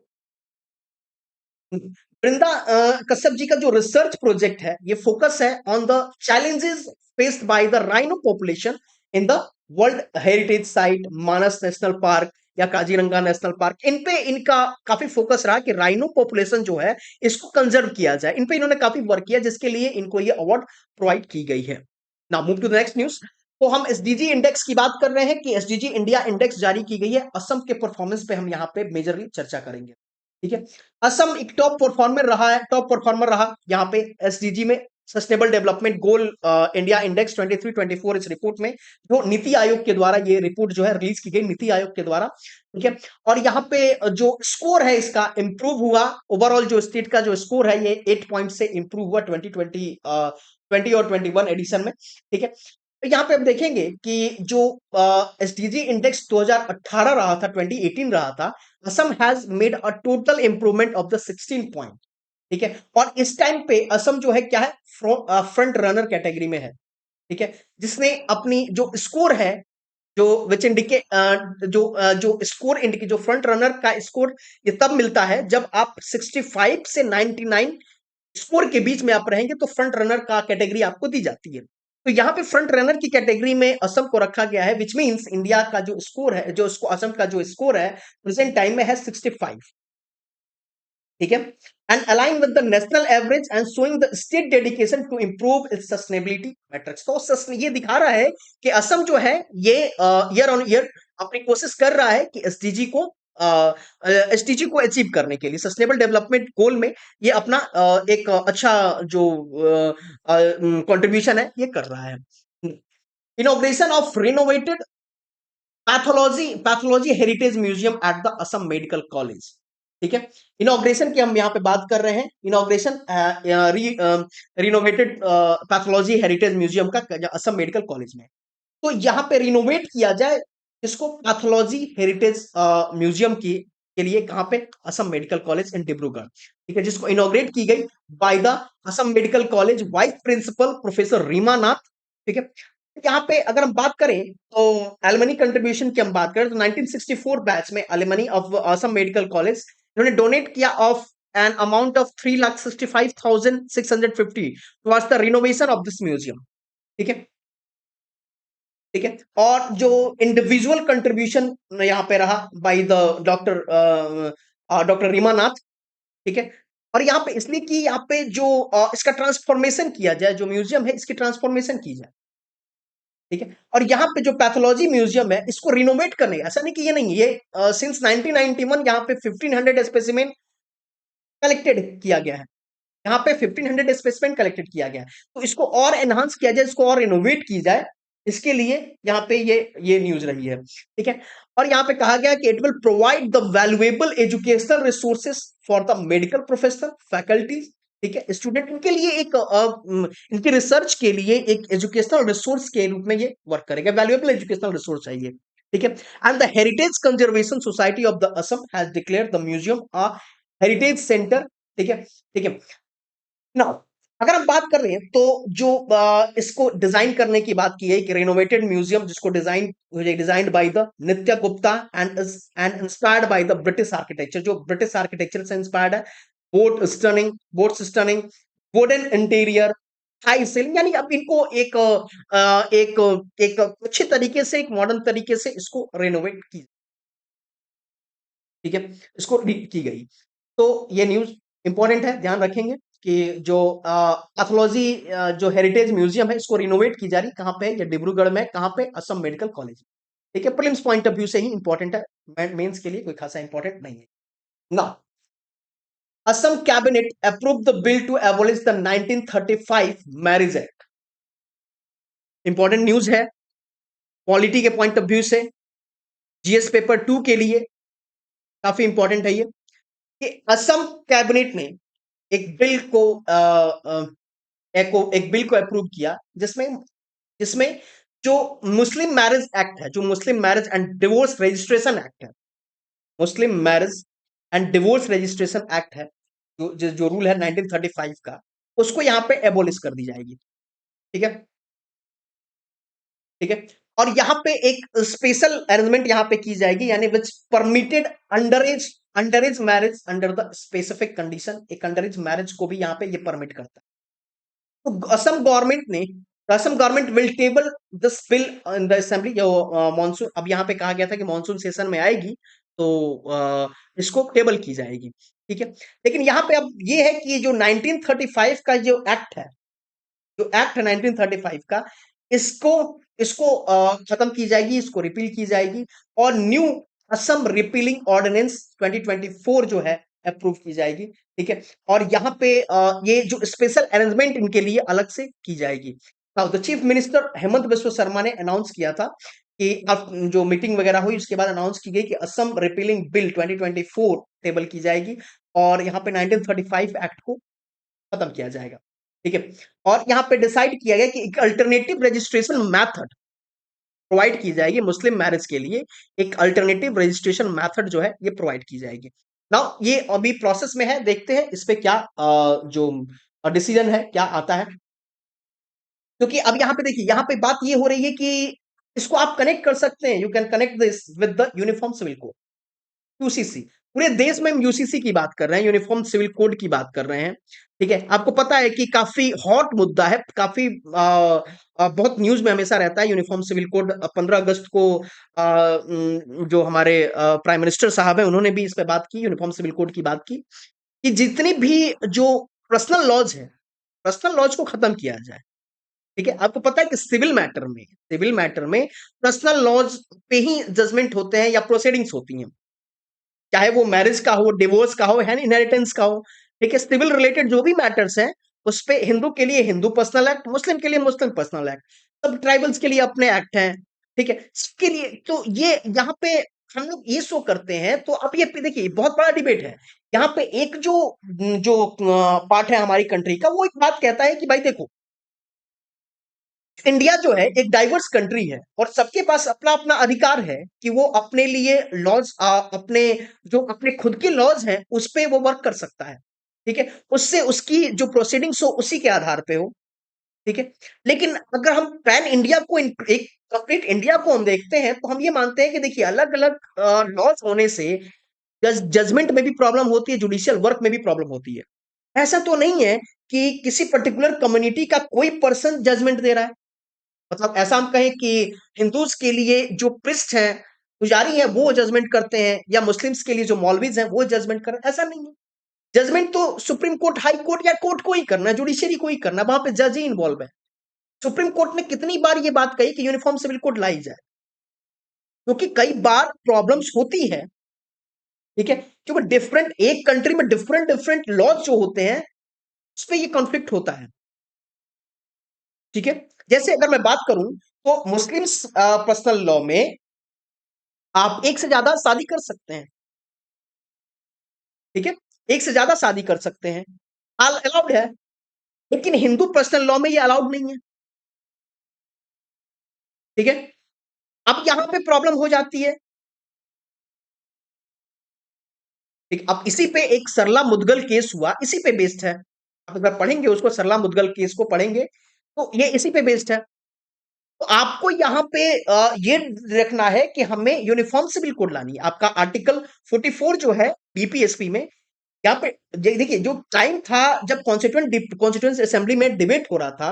वृंदा कश्यप जी का जो रिसर्च प्रोजेक्ट है ये फोकस है on the challenges faced by the rhino population in the world heritage site Manas national park या काजीरंगा नेशनल पार्क। इन पे इनका काफी फोकस रहा कि राइनो पॉपुलेशन जो है इसको कंजर्व किया जाए। इन पे इन्होंने काफी वर्क किया जिसके लिए इनको ये अवार्ड प्रोवाइड की गई है। Now move to the next news. तो हम एसडीजी इंडेक्स की बात कर रहे हैं कि एसडीजी इंडिया इंडेक्स जारी की गई है। असम के परफॉर्मेंस पे हम यहाँ पे मेजरली चर्चा करेंगे। ठीक है, असम एक टॉप परफॉर्मर रहा है, टॉप परफॉर्मर रहा यहाँ पे एसडीजी में, sustainable development goal India index 23-24 इस रिपोर्ट में, जो नीति आयोग के द्वारा ये रिपोर्ट जो है रिलीज की गई नीति आयोग के द्वारा। ठीक है, और यहाँ पे जो स्कोर है इसका इंप्रूव हुआ। ओवरऑल जो स्टेट का जो स्कोर है ये 8 पॉइंट से इंप्रूव हुआ 2020 और 21 एडिशन में। ठीक है, तो यहाँ पे हम देखेंगे कि जो एसडीजी इंडेक्स 2018 रहा था, 2018 रहा था, Assam has made a total improvement of the 16 point. ठीक है, और इस टाइम पे असम जो है क्या है, फ्रंट रनर कैटेगरी में है। ठीक है, जिसने अपनी जो स्कोर है, जो विच इंडिकेट जो स्कोर इंडिकेट, जो फ्रंट रनर का स्कोर ये तब मिलता है जब आप 65 से 99 स्कोर के बीच में आप रहेंगे तो फ्रंट रनर का कैटेगरी आपको दी जाती है। तो यहाँ पे फ्रंट रनर की कैटेगरी में असम को रखा गया है, विच मींस इंडिया का जो स्कोर है, जो उसको असम का जो स्कोर है प्रेजेंट टाइम में है 65। ठीक है, and align with the national average and showing the state dedication to improve its sustainability matrix. तो ये दिखा रहा है कि असम जो है ये ईयर ऑन ईयर अपनी कोशिश कर रहा है कि एसडीजी को अचीव करने के लिए, सस्टेनेबल डेवलपमेंट गोल में ये अपना एक अच्छा जो कंट्रीब्यूशन है ये कर रहा है। Inauguration of renovated pathology heritage museum at the Assam medical college. ठीक है, इनॉग्रेशन की हम यहाँ पे बात कर रहे हैं। Inauguration renovated pathology heritage museum का असम मेडिकल कॉलेज में। तो यहाँ पे रिनोवेट किया जाए इसको पैथोलॉजी हेरिटेज म्यूजियम की के लिए, कहां पे, Assam medical college in Dibrugarh. ठीक है, जिसको इनॉग्रेट की गई by the Assam medical college vice principal professor Rima Nath. ठीक है, यहाँ पे अगर हम बात करें तो एलमनी कंट्रीब्यूशन की हम बात करें तो 1964 बैच में alumni of Assam medical college इन्होंने डोनेट किया of an amount of 3,65,650 towards the renovation of this museum. ठीक है, ठीक है, और जो इंडिविजुअल कंट्रीब्यूशन यहाँ पे रहा बाय द डॉक्टर डॉक्टर रीमानाथ। ठीक है, और यहाँ पे इसलिए कि यहाँ पे जो इसका ट्रांसफॉर्मेशन किया जाए, जो म्यूजियम है इसकी ट्रांसफॉर्मेशन की जाए। ठीक है, और यहाँ पे जो पैथोलॉजी म्यूजियम है इसको रिनोवेट करने, ऐसा नहीं कि ये नहीं, ये सिंस 1991 यहाँ पे 1500 स्पेसिमेन कलेक्टेड किया गया है। यहाँ पे 1500 स्पेसिमेन कलेक्टेड किया गया है, तो इसको और एनहांस किया जाए, इसको और इनोवेट की जाए, इसके लिए यहाँ पे ये न्यूज रही है। ठीक है, और यहाँ पे कहा गया कि it will provide the valuable educational resources for the medical professional faculties. ठीक है, स्टूडेंट इनके लिए एक इनकी रिसर्च के लिए एक एजुकेशनल रिसोर्स के रूप में ये वर्क करेगा, वैल्यूएबल एजुकेशनल रिसोर्स है ये। ठीक है, and the heritage conservation society of the Assam has declared the museum a heritage centre. ठीक है, ठीक है ना, अगर हम बात कर रहे हैं तो जो इसको डिजाइन करने की बात की है कि रेनोवेटेड म्यूजियम जिसको डिजाइंड बाय द नित्य Gupta and inspired by the British architecture, जो ब्रिटिश आर्किटेक्चर से इंस्पायर्ड है। Board stunning wooden interior, high ceiling, यानी अब इनको एक अच्छे तरीके से, एक मॉडर्न तरीके से इसको रेनोवेट की, ठीक है, इसको की गई। तो ये न्यूज इंपॉर्टेंट है, ध्यान रखेंगे कि जो पैथोलॉजी जो हेरिटेज म्यूजियम है इसको रिनोवेट की जा रही, कहां पे, ये डिब्रूगढ़ में, कहां पे, असम मेडिकल कॉलेज। ठीक है, प्रीलिम्स पॉइंट ऑफ व्यू से ही इंपॉर्टेंट है, मेंस के लिए कोई खासा इंपॉर्टेंट नहीं है ना। Assam cabinet approve the bill to abolish the 1935 marriage act. Important news है पॉलिटी के पॉइंट ऑफ व्यू से। जीएस पेपर 2 के लिए काफी इंपॉर्टेंट है ये, कि असम कैबिनेट ने एक बिल को एक बिल को अप्रूव किया, जिसमें जिसमें जो मुस्लिम मैरिज एक्ट है, जो Muslim marriage and divorce registration act है, Muslim marriage and divorce registration act है, जो रूल है 1935 का, उसको यहाँ पे एबोलिश कर दी जाएगी। ठीक है, ठीक है। और यहाँ पे एक स्पेशल अरेंजमेंट यहाँ पे की जाएगी, यानी which permitted under age marriage under the specific condition. एक अंडर एज मैरिज को भी यहाँ पे ये परमिट करता है। तो Assam government will table this bill in the assembly. जो मॉनसून, अब यहाँ पे कहा गया था कि मॉनसून सेशन में आएगी, तो इसको टेबल की जाएगी। ठीक है, लेकिन यहाँ पे अब ये है कि जो 1935 का जो एक्ट है, जो एक्ट है 1935 का, इसको इसको खत्म की जाएगी, इसको रिपील की जाएगी, और न्यू असम रिपीलिंग ऑर्डिनेंस 2024 जो है अप्रूव की जाएगी। ठीक है, और यहाँ पे ये जो स्पेशल अरेंजमेंट इनके लिए अलग से की जाएगी। Now the chief minister Hemant Biswa Sharma ने अनाउंस किया था कि अब जो मीटिंग वगैरह हुई उसके बाद अनाउंस की गई कि असम रिपीलिंग बिल 2024 टेबल की जाएगी, और यहाँ पे 1935 एक्ट को खत्म किया जाएगा। ठीक है, और यहाँ पे डिसाइड किया गया कि एक अल्टरनेटिव रजिस्ट्रेशन मेथड प्रोवाइड की जाएगी मुस्लिम मैरिज के लिए। एक अल्टरनेटिव रजिस्ट्रेशन मेथड जो है ये प्रोवाइड की जाएगी। नाउ ये अभी प्रोसेस में है, देखते हैं इस पे क्या जो डिसीजन है क्या आता है। क्योंकि अब यहाँ पे देखिए, यहाँ पे बात ये हो रही है कि इसको आप कनेक्ट कर सकते हैं, you can connect this with the uniform civil code, UCC. पूरे देश में हम यूसीसी की बात कर रहे हैं, यूनिफॉर्म सिविल कोड की बात कर रहे हैं। ठीक है, आपको पता है कि काफी हॉट मुद्दा है, काफी बहुत न्यूज में हमेशा रहता है यूनिफॉर्म सिविल कोड। 15 अगस्त को जो हमारे प्राइम मिनिस्टर साहब है, उन्होंने भी इस पे बात की, यूनिफॉर्म सिविल कोड की बात की, कि जितनी भी जो पर्सनल लॉज है, पर्सनल लॉज को खत्म किया जाए। ठीक है, आपको पता है कि सिविल मैटर में पर्सनल लॉज पे ही जजमेंट होते हैं या प्रोसीडिंग्स होती हैं, चाहे वो मैरिज का हो, डिवोर्स का हो, है इनहेरिटेंस का हो। ठीक है, सिविल रिलेटेड जो भी मैटर्स हैं, उस पे हिंदू के लिए हिंदू पर्सनल एक्ट, मुस्लिम के लिए मुस्लिम पर्सनल एक्ट, सब ट्राइबल्स के लिए अपने एक्ट हैं। ठीक है, सबके लिए। तो ये यहाँ पे हम लोग ये शो करते हैं। तो अब ये देखिए, बहुत बड़ा डिबेट है यहाँ पे। एक जो जो पार्ट है हमारी कंट्री का, वो एक बात कहता है कि भाई देखो, इंडिया जो है एक डाइवर्स कंट्री है, और सबके पास अपना अपना अधिकार है कि वो अपने लिए लॉज, अपने जो अपने खुद के लॉज हैं उस पे वो वर्क कर सकता है। ठीक है, उससे उसकी जो प्रोसीडिंग्स हो उसी के आधार पे हो। ठीक है, लेकिन अगर हम पैन इंडिया को एक कंप्लीट इंडिया को हम देखते हैं, तो हम ये मानते हैं कि देखिए, अलग अलग लॉज होने से जजमेंट में भी प्रॉब्लम होती है, जुडिशियल वर्क में भी प्रॉब्लम होती है। ऐसा तो नहीं है कि किसी पर्टिकुलर कम्युनिटी का कोई पर्सन जजमेंट दे रहा है। मतलब ऐसा हम कहें कि हिंदूज के लिए जो प्रिस्ट हैं, पुजारी हैं, वो जजमेंट करते हैं, या मुस्लिम्स के लिए जो मौलवीज हैं वो जजमेंट कर रहे हैं, ऐसा नहीं है। जजमेंट तो सुप्रीम कोर्ट, हाई कोर्ट या कोर्ट को ही करना है, जुडिशरी को ही करना है, वहां पे जज ही इन्वॉल्व है। सुप्रीम कोर्ट ने कितनी बार ये बात कही कि यूनिफॉर्म सिविल कोड लाई जाए, क्योंकि कई बार प्रॉब्लम्स होती है। ठीक है, क्योंकि डिफरेंट, एक कंट्री में डिफरेंट डिफरेंट लॉज जो होते हैं, उस पर ये कॉन्फ्लिक्ट होता है। ठीक है, जैसे अगर मैं बात करूं, तो मुस्लिम्स पर्सनल लॉ में आप एक से ज्यादा शादी कर सकते हैं। ठीक है, एक से ज्यादा शादी कर सकते हैं, अलाउड है। लेकिन हिंदू पर्सनल लॉ में ये अलाउड नहीं है। ठीक है, अब यहां पे प्रॉब्लम हो जाती है। ठीक, अब इसी पे एक सरला मुदगल केस हुआ, इसी पे बेस्ड है। आप अगर पढ़ेंगे उसको, सरला मुदगल केस को पढ़ेंगे, तो ये इसी पे बेस्ड है। तो आपको यहाँ पे ये रखना है कि हमें यूनिफॉर्म सिविल कोड लानी है। आपका आर्टिकल 44 जो है बीपीएसपी में, यहाँ पे देखिए, जो टाइम था जब कॉन्स्टिट्यूंट असेंबली में डिबेट हो रहा था,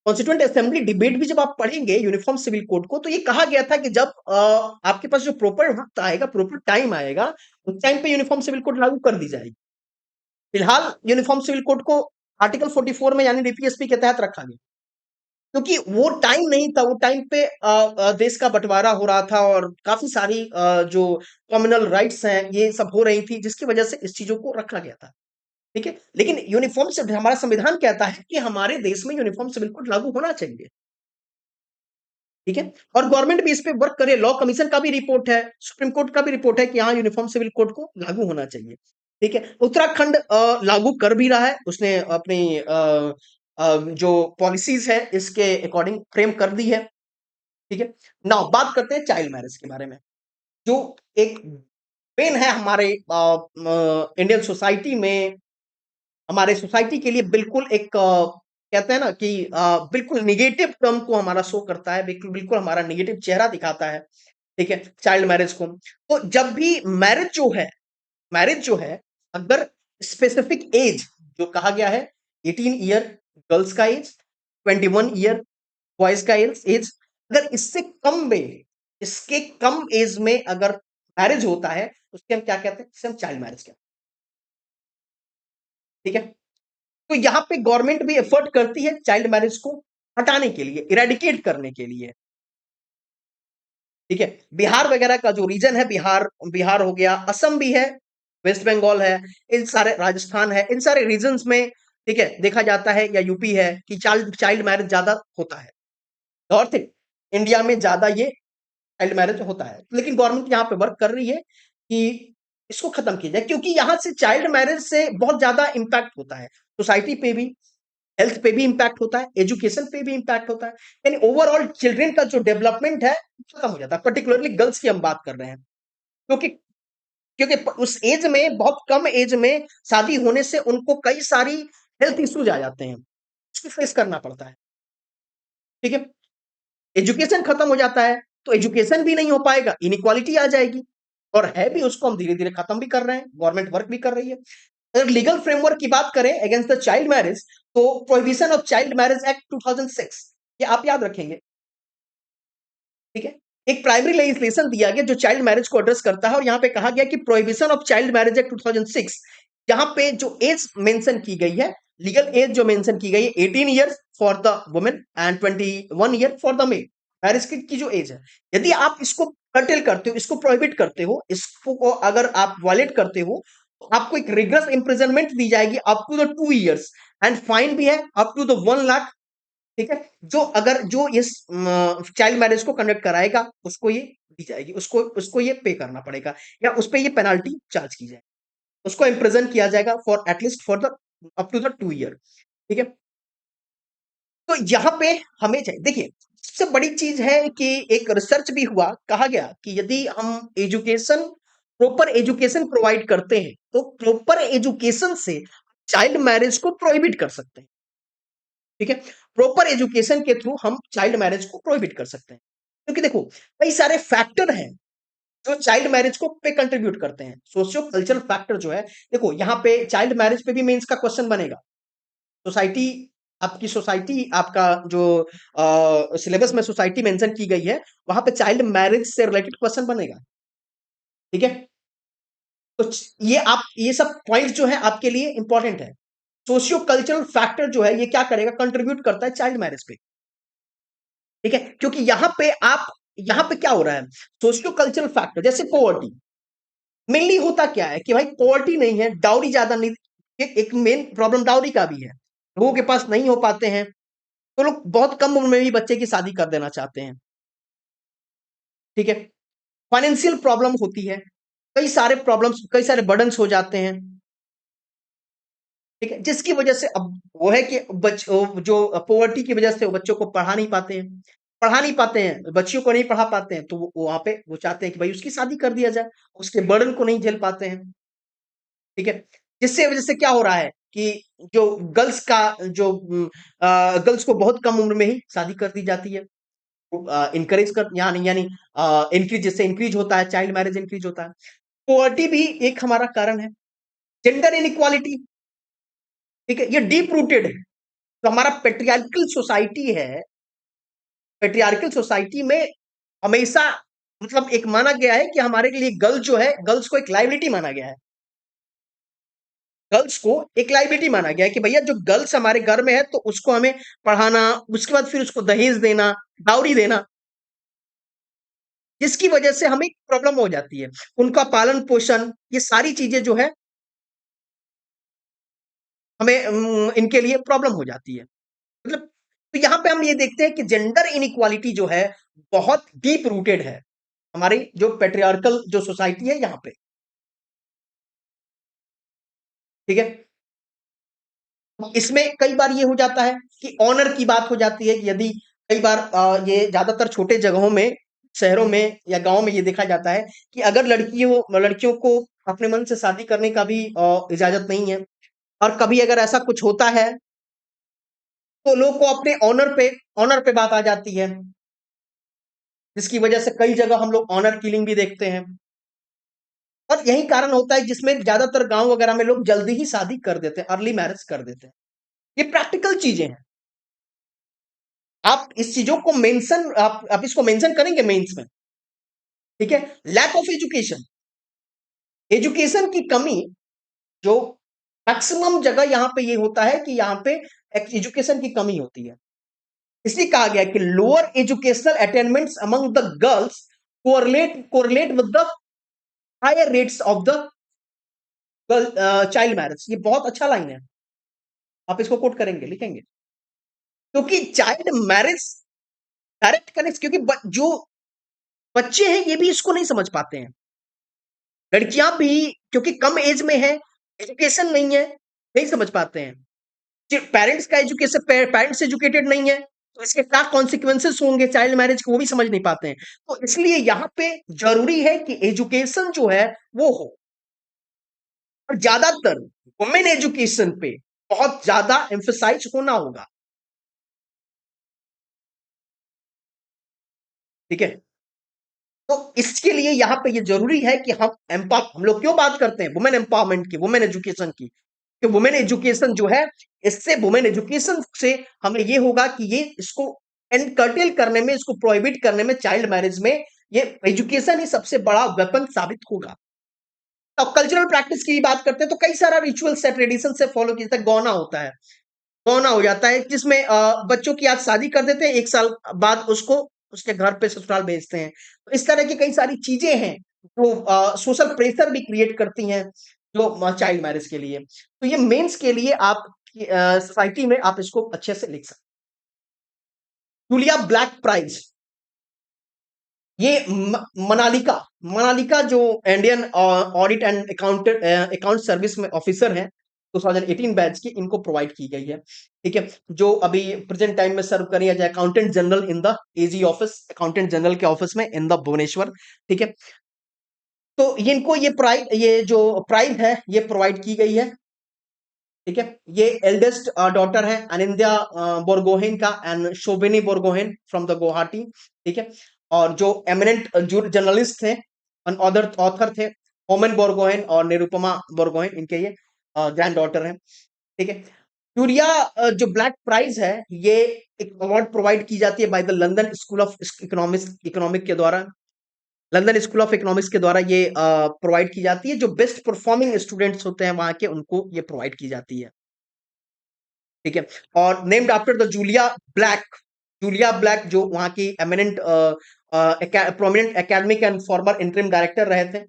कॉन्स्टिट्यूंट असेंबली डिबेट भी जब आप पढ़ेंगे यूनिफॉर्म सिविल कोड को, तो ये कहा गया था कि जब आपके पास जो प्रॉपर वक्त आएगा, प्रॉपर टाइम आएगा, उस टाइम पे यूनिफॉर्म सिविल कोड लागू कर दी जाएगी। फिलहाल यूनिफॉर्म सिविल कोड को आर्टिकल 44 में यानी डीपीएसपी के तहत रखा गया, क्योंकि वो टाइम नहीं था। वो टाइम पे देश का बंटवारा हो रहा था, और काफी सारी जो कम्युनल राइट्स हैं ये सब हो रही थी, जिसकी वजह से इस चीजों को रखा गया था। ठीक है, लेकिन यूनिफॉर्म से हमारा संविधान कहता है कि हमारे देश में यूनिफॉर्म सिविल कोड लागू होना चाहिए। ठीक है। और गवर्नमेंट भी इस पे वर्क करे, लॉ कमीशन का भी रिपोर्ट है, सुप्रीम कोर्ट का भी रिपोर्ट है कि हाँ यूनिफॉर्म सिविल कोड को लागू होना चाहिए। ठीक है, उत्तराखंड लागू कर भी रहा है, उसने अपनी जो पॉलिसीज है इसके अकॉर्डिंग फ्रेम कर दी है। ठीक है, नाउ बात करते हैं चाइल्ड मैरिज के बारे में, जो एक पेन है हमारे इंडियन सोसाइटी में, हमारे सोसाइटी के लिए बिल्कुल एक कहते हैं ना कि बिल्कुल निगेटिव टर्म को हमारा शो करता है, बिल्कुल बिल्कुल हमारा निगेटिव चेहरा दिखाता है। ठीक है, चाइल्ड मैरिज को। तो जब भी मैरिज जो है, अगर स्पेसिफिक एज जो कहा गया है, 18 ईयर गर्ल्स का एज, 21 ईयर बॉयज का एज, अगर इसके कम एज में अगर मैरिज होता है, उसके हम क्या कहते हैं, जिसे हम चाइल्ड मैरिज कहते हैं। ठीक है, तो यहां पे गवर्नमेंट भी एफर्ट करती है चाइल्ड मैरिज को हटाने के लिए, इरेडिकेट करने के लिए। ठीक है, बिहार वगैरह का जो रीजन है, बिहार हो गया, असम भी है, वेस्ट बंगाल है, इन सारे राजस्थान है, इन सारे रीजन्स में ठीक है देखा जाता है, या यूपी है कि चाइल्ड चाइल्ड मैरिज ज्यादा होता है। नॉर्थ इंडिया में ज्यादा ये चाइल्ड मैरिज होता है, लेकिन गवर्नमेंट यहाँ पे वर्क कर रही है कि इसको खत्म किया जाए, क्योंकि यहाँ से चाइल्ड मैरिज से बहुत ज्यादा इंपैक्ट होता है सोसाइटी पे भी, हेल्थ पे भी इंपैक्ट होता है, एजुकेशन पे भी इंपैक्ट होता है, यानी ओवरऑल चिल्ड्रन का जो डेवलपमेंट है खत्म हो जाता है। पर्टिकुलरली गर्ल्स की हम बात कर रहे हैं, क्योंकि क्योंकि उस एज में, बहुत कम एज में शादी होने से उनको कई सारी हेल्थ इश्यूज आ जाते हैं, उसको फेस करना पड़ता है। ठीक है, एजुकेशन खत्म हो जाता है, तो एजुकेशन भी नहीं हो पाएगा, इनइक्वालिटी आ जाएगी, और है भी, उसको हम धीरे धीरे खत्म भी कर रहे हैं, गवर्नमेंट वर्क भी कर रही है। अगर लीगल फ्रेमवर्क की बात करें अगेंस्ट द चाइल्ड मैरिज, तो prohibition of child marriage act 2006, ये आप याद रखेंगे। ठीक है, एक प्राइमरी लेजिस्लेशन दिया गया जो चाइल्ड मैरिज को एड्रेस करता है, और यहां पे कहा गया कि prohibition of child marriage act 2006, यहां पे जो एज मेंशन की गई है, लीगल एज जो मेंशन की गई है, 18 years for the women and 21 year for the male, marriage की जो एज है, यदि आप इसको कर्टेल करते हो, इसको प्रोहिबिट करते हो, इसको अगर आप वायलेट करते हो, तो आपको एक रिग्रेस इंप्रिजनमेंट दी जाएगी up to the 2 years, and fine भी है अप टू द 1 लाख। ठीक है, जो इस चाइल्ड मैरिज को कंडक्ट कराएगा उसको ये दी जाएगी, उसको उसको ये पे करना पड़ेगा, या उस पे ये पेनाल्टी चार्ज की जाए, उसको इम्प्रिजन किया जाएगा for at least for the up to the 2 year. ठीक है, तो यहाँ पे हमें चाहिए, देखिए सबसे बड़ी चीज है कि एक रिसर्च भी हुआ, कहा गया कि यदि हम एजुकेशन प्रॉपर एजुकेशन प्रोवाइड करते हैं, तो प्रॉपर एजुकेशन से चाइल्ड मैरिज को प्रोहिबिट कर सकते हैं। ठीक है, प्रॉपर एजुकेशन के थ्रू हम चाइल्ड मैरिज को प्रोहिबिट कर सकते हैं, क्योंकि देखो कई सारे फैक्टर हैं जो चाइल्ड मैरिज को पे कंट्रीब्यूट करते हैं, सोशियो कल्चरल फैक्टर जो है। देखो यहाँ पे चाइल्ड मैरिज पे भी मेंस का क्वेश्चन बनेगा, सोसाइटी, आपकी सोसाइटी, आपका जो सिलेबस में सोसाइटी मेंशन की गई है, वहां पे चाइल्ड मैरिज से रिलेटेड क्वेश्चन बनेगा। ठीक है, तो ये सब पॉइंट जो है आपके लिए इंपॉर्टेंट है। सोशियो कल्चरल फैक्टर जो है ये क्या करेगा, कंट्रीब्यूट करता है चाइल्ड मैरिज पे। ठीक है, क्योंकि यहां पे क्या हो रहा है, सोशियो कल्चरल फैक्टर जैसे पोवर्टी, मेनली होता क्या है कि भाई पोवर्टी नहीं है, डाउरी ज्यादा नहीं, एक मेन प्रॉब्लम डाउरी का भी है, लोगों के पास नहीं हो पाते हैं, तो लोग बहुत कम उम्र में भी बच्चे की शादी कर देना चाहते हैं। ठीक है, फाइनेंशियल प्रॉब्लम होती है, कई सारे प्रॉब्लम्स, कई सारे बर्डन्स हो जाते हैं। ठीक है, जिसकी वजह से अब वो है कि जो पोवर्टी की वजह से वो बच्चों को पढ़ा नहीं पाते हैं, बच्चियों को नहीं पढ़ा पाते हैं, तो वो वहां पे वो चाहते हैं कि भाई उसकी शादी कर दिया जाए, उसके बर्डन को नहीं झेल पाते हैं। ठीक है, जिससे वजह से क्या हो रहा है कि जो गर्ल्स का जो गर्ल्स को बहुत कम उम्र में ही शादी कर दी जाती है, इनकरेज कर यानी यानी इंक्रीज, जिससे इंक्रीज होता है, चाइल्ड मैरिज इंक्रीज होता है। पोवर्टी भी एक हमारा कारण है, जेंडर इनइक्वालिटी। ठीक है, ये डीप रूटेड है, तो हमारा पेट्रियार्कल सोसाइटी में हमेशा, मतलब एक माना गया है कि हमारे लिए गर्ल जो है, गर्ल्स को एक लाइबिलिटी माना गया है, गर्ल्स को एक लाइबिलिटी माना गया है कि भैया जो गर्ल्स हमारे घर में है तो उसको हमें पढ़ाना, उसके बाद फिर उसको दहेज देना, डाउरी देना, जिसकी वजह से हमें प्रॉब्लम हो जाती है, उनका पालन पोषण, ये सारी चीजें जो है हमें इनके लिए प्रॉब्लम हो जाती है। मतलब तो यहाँ पे हम ये देखते हैं कि जेंडर इनइक्वालिटी जो है बहुत डीप रूटेड है हमारी जो पेट्रियार्कल जो सोसाइटी है यहाँ पे। ठीक है, इसमें कई बार ये हो जाता है कि ऑनर की बात हो जाती है कि यदि कई बार ये ज्यादातर छोटे जगहों में, शहरों में या गांव में ये देखा जाता है कि अगर लड़कियों को अपने मन से शादी करने का भी इजाजत नहीं है, और कभी अगर ऐसा कुछ होता है तो लोग को अपने ऑनर पे बात आ जाती है, जिसकी वजह से कई जगह हम लोग ऑनर किलिंग भी देखते हैं। और यही कारण होता है जिसमें ज्यादातर गांव वगैरह में लोग जल्दी ही शादी कर देते हैं, अर्ली मैरिज कर देते हैं। ये प्रैक्टिकल चीजें हैं। आप इस चीजों को मेंशन आप इसको मेंशन करेंगे मेंस में। ठीक है, लैक ऑफ एजुकेशन, एजुकेशन की कमी जो मैक्सिमम जगह यहाँ पे ये होता है कि यहाँ पे एजुकेशन की कमी होती है। इसलिए कहा गया कि lower educational attainments among the girls correlate with the higher rates of the child marriage. ये बहुत अच्छा लाइन है, आप इसको कोट करेंगे, लिखेंगे, क्योंकि चाइल्ड मैरिज डायरेक्ट कनेक्ट, क्योंकि जो बच्चे हैं ये भी इसको नहीं समझ पाते हैं, लड़कियां भी, क्योंकि कम एज में है, एजुकेशन नहीं है, नहीं समझ पाते हैं। पेरेंट्स का एजुकेशन, पेरेंट्स एजुकेटेड नहीं है तो इसके क्या कॉन्सिक्वेंसेस होंगे चाइल्ड मैरिज के, वो भी समझ नहीं पाते हैं। तो इसलिए यहाँ पे जरूरी है कि एजुकेशन जो है वो हो, और ज्यादातर वुमेन एजुकेशन पे बहुत ज्यादा एम्फेसाइज होना होगा। ठीक है, तो इसके लिए यहाँ पे ये जरूरी है कि हम लोग क्यों बात करते हैं वुमेन एम्पावरमेंट की, वुमेन एजुकेशन की, कि वुमेन एजुकेशन जो है, इससे वुमेन एजुकेशन से हमें ये होगा कि ये इसको एनकर्टेल करने में, इसको प्रोहिबिट करने में, चाइल्ड मैरिज में ये एजुकेशन ही सबसे बड़ा वेपन साबित होगा। अब कल्चरल प्रैक्टिस की बात करते हैं तो कई सारा रिचुअल्स है, ट्रेडिशन से फॉलो किया जाता है। गौना होता है, गौना हो जाता है जिसमें बच्चों की आज शादी कर देते हैं, 1 साल बाद उसको उसके घर पे ससुराल भेजते हैं। तो इस तरह की कई सारी चीजें हैं जो सोशल प्रेशर भी क्रिएट करती हैं जो चाइल्ड मैरिज के लिए। तो ये मेंस के लिए आप सोसाइटी में आप इसको अच्छे से लिख सकते हैं। जूलिया ब्लैक प्राइज, ये मनालिका, मनालिका जो Indian audit and account service में ऑफिसर हैं 2018 बैच की, इनको प्रोवाइड की गई है। ठीक है, जो अभी प्रेजेंट टाइम में सर्व करी जाए accountant general in the AG office, accountant general के ऑफिस में इन द भुवनेश्वर। ठीक है, तो इनको ये जो प्राइज है ये प्रोवाइड की गई है। ठीक है, ये एल्डेस्ट डॉटर है अनिंद्या बोरगोहेन का, and Shobhini Borgohain from the Guwahati. ठीक है, और जो एमिनेंट जर्नलिस्ट थे, अदर ऑथर थे, ओमन बोरगोहेन और निरुपमा बोरगोहेन, इनके ये ग्रैंड डॉटर हैं। ठीक है, यूरिया जो ब्लैक प्राइज है, ये एक अवार्ड प्रोवाइड की जाती है by the London school of economic के द्वारा, लंदन स्कूल ऑफ इकोनॉमिक्स के द्वारा ये प्रोवाइड की जाती है। जो बेस्ट परफॉर्मिंग स्टूडेंट्स होते हैं वहां के, उनको ये प्रोवाइड की जाती है। ठीक है, और named after the black Julia black जो वहां की eminent prominent academic and farmer interim director रहे थे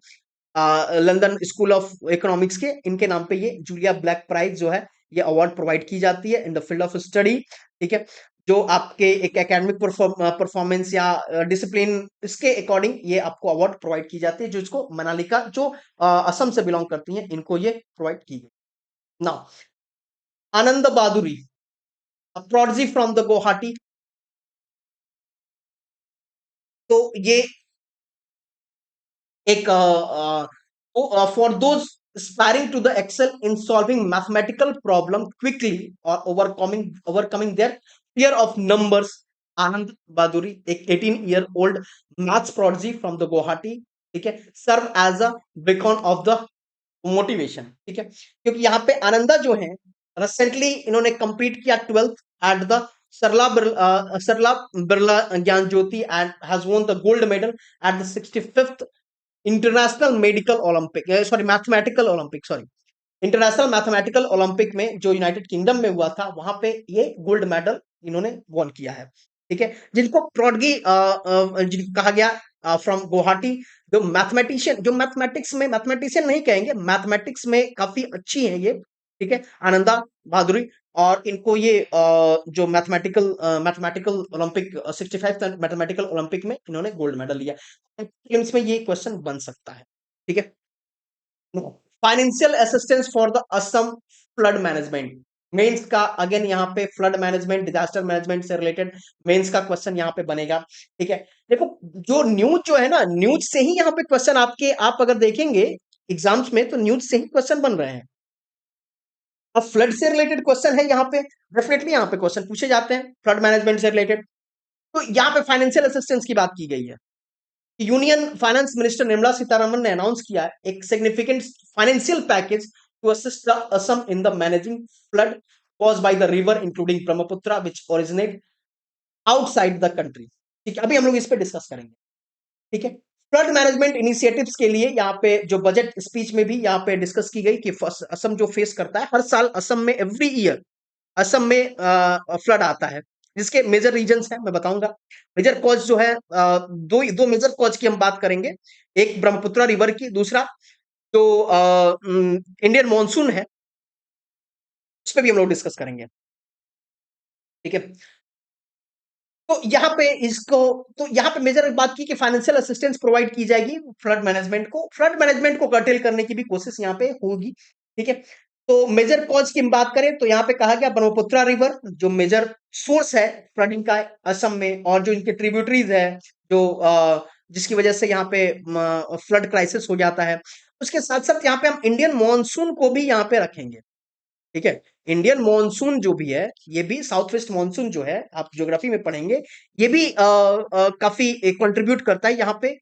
लंदन स्कूल ऑफ इकोनॉमिक्स के, इनके नाम पे ये जूलिया ब्लैक प्राइज जो है ये अवार्ड प्रोवाइड की जाती है in the field of study. ठीक है, जो आपके एक एकेडमिक परफॉर्मेंस या डिसिप्लिन, इसके अकॉर्डिंग ये आपको अवार्ड प्रोवाइड की जाती है, जो इसको मनालिका जो असम से बिलोंग करती हैं, इनको ये प्रोवाइड की गई। Now Anand Bhaduri, a prodigy from the Guwahati, तो ये एक for those aspiring to the excel in solving mathematical problem quickly or overcoming their fear of numbers, आनंद बादुरी एक 18-year old maths prodigy from the Guwahati, ठीक है, serve as a beacon of the motivation. ठीक है, क्योंकि यहाँ पे आनंदा जो है रिसेंटली इन्होंने कंप्लीट किया 12th at the Sarla Birla Gyan Jyoti and has won the gold medal at the 65th international medical Olympic, sorry mathematical Olympic, sorry international mathematical Olympic में जो यूनाइटेड किंगडम में हुआ था, वहां पे ये गोल्ड मेडल इन्होंने वॉन किया है। ठीक है, जिनको प्रॉडगी जिनको कहा गया फ्रॉम गुवाहाटी, जो मैथमेटिशियन, जो मैथमेटिशियन नहीं कहेंगे, मैथमेटिक्स में काफी अच्छी है ये। ठीक है, आनंदा भादुरी, और इनको ये जो मैथमेटिकल ओलंपिक 65 मैथमेटिकल ओलंपिक में इन्होंने गोल्ड मेडल लिया। प्रीलिम्स में ये क्वेश्चन बन सकता है। ठीक है। Financial assistance for the Assam flood management, mains का अगेन यहाँ पे फ्लड मैनेजमेंट डिजास्टर मैनेजमेंट से रिलेटेड मेंस का क्वेश्चन यहाँ पे बनेगा। ठीक है। देखो, जो न्यूज जो है ना, न्यूज से ही यहाँ पे क्वेश्चन आपके, आप अगर देखेंगे एग्जाम्स में तो न्यूज से ही क्वेश्चन बन रहे हैं। अब फ्लड से रिलेटेड क्वेश्चन है यहाँ पे, डेफिनेटली यहाँ पे क्वेश्चन पूछे जाते हैं फ्लड मैनेजमेंट से रिलेटेड। तो यहाँ पे फाइनेंशियल असिस्टेंस की बात की गई है। Union finance minister Nirmala Sitharaman ने अनाउंस किया है एक significant financial package to assist the Assam in the managing flood caused by the river including Brahmaputra which originate outside the country. ठीक है, अभी हम लोग इस पे डिस्कस करेंगे। ठीक है। फ्लड मैनेजमेंट इनिशिएटिव्स के लिए यहाँ पे जो बजट स्पीच में भी यहाँ पे डिस्कस की गई कि असम जो फेस करता है, हर साल असम में एवरी ईयर असम में फ्लड आता है, जिसके मेजर रीजंस हैं मैं बताऊंगा। मेजर कॉज जो है, दो दो मेजर कॉज की हम बात करेंगे। एक ब्रह्मपुत्र रिवर की, दूसरा जो इंडियन मॉनसून है उस पर भी हम लोग डिस्कस करेंगे। ठीक है। तो यहाँ पे इसको, तो यहाँ पे मेजर बात की कि फाइनेंशियल असिस्टेंस प्रोवाइड की जाएगी फ्लड मैनेजमेंट को कर्टेल करने की भी कोशिश यहाँ पे होगी। ठीक है। तो मेजर कॉज की हम बात करें तो यहाँ पे कहा गया ब्रह्मपुत्र रिवर जो मेजर सोर्स है फ्लडिंग का असम में, और जो इनके ट्रिब्यूटरीज है जो जिसकी वजह से यहाँ पे फ्लड क्राइसिस हो जाता है। उसके साथ साथ यहाँ पे हम इंडियन मॉनसून को भी यहाँ पे रखेंगे। ठीक है। इंडियन मॉनसून जो भी है, ये भी साउथ वेस्ट मॉनसून जो है, आप ज्योग्राफी में पढ़ेंगे, ये भी काफी कंट्रीब्यूट करता है यहाँ पे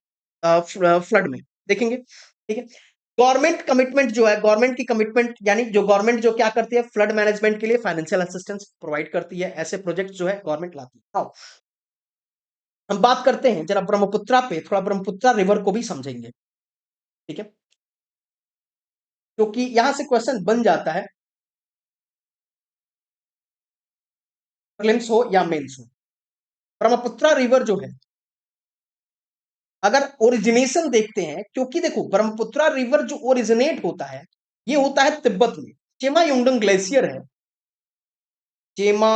फ्लड में, देखेंगे। ठीक है। गवर्नमेंट कमिटमेंट जो है, गवर्नमेंट की कमिटमेंट यानी जो गवर्नमेंट जो क्या करती है फ्लड मैनेजमेंट के लिए फाइनेंशियल असिस्टेंस प्रोवाइड करती है, ऐसे प्रोजेक्ट जो है गवर्नमेंट लाती है। आओ हम बात करते हैं जरा ब्रह्मपुत्र पे, थोड़ा ब्रह्मपुत्र रिवर को भी समझेंगे। ठीक है। क्योंकि यहां से क्वेश्चन बन जाता है, प्रीलिम्स हो या मेंस हो। ब्रह्मपुत्र रिवर जो है, अगर ओरिजिनेशन देखते हैं, क्योंकि देखो ब्रह्मपुत्र रिवर जो ओरिजिनेट होता है ये होता है तिब्बत में, चेमा योंगडंग ग्लेशियर है, चेमा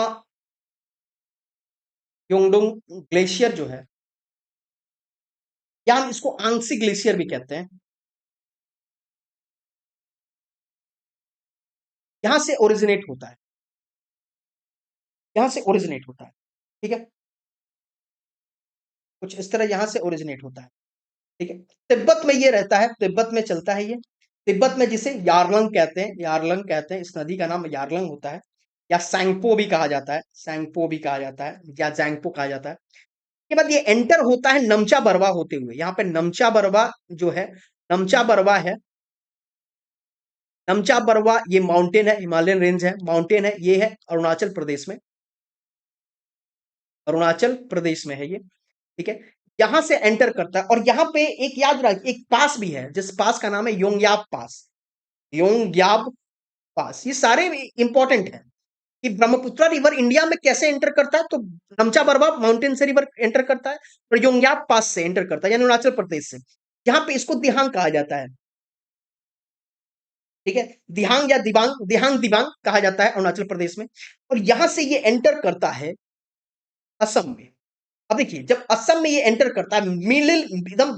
योंगडंग ग्लेशियर जो है, या हम इसको आंगसी ग्लेशियर भी कहते हैं, यहां से ओरिजिनेट होता है, यहां से ओरिजिनेट होता है। ठीक है। कुछ इस तरह यहां से ओरिजिनेट होता है। ठीक है। तिब्बत में ये रहता है, तिब्बत में चलता है ये, तिब्बत में जिसे यारलंग कहते हैं, यारलंग कहते हैं, इस नदी का नाम यारलंग होता है, या सैंगपो भी कहा जाता है, सैंगपो भी कहा जाता है, या जैंगपो कहा जाता है। के बाद ये एंटर होता है नमचा बरवा होते हुए, यहाँ पे नमचा बरवा जो है, नमचा बरवा है, नमचा बरवा ये माउंटेन है, हिमालयन रेंज है, माउंटेन है, ये है अरुणाचल प्रदेश में, अरुणाचल प्रदेश में है ये। ठीक है। यहां से एंटर करता है, और यहां पे एक याद रख, एक पास भी है जिस पास का नाम है योंगयाब पास, योंगयाब पास, ये सारे इंपॉर्टेंट है कि ब्रह्मपुत्र रिवर इंडिया में कैसे एंटर करता है। तो नमचा बरवा माउंटेन से रिवर एंटर करता है, और योंगयाब पास से एंटर करता है, यानी अरुणाचल प्रदेश से। यहाँ पे इसको दिहांग कहा जाता है। ठीक है। दिहांग या दिबांग, दिहांग दिबांग कहा जाता है अरुणाचल प्रदेश में, और यहां से ये एंटर करता है असम में। अब देखिए जब असम में ये एंटर करता है, मिडिल एकदम,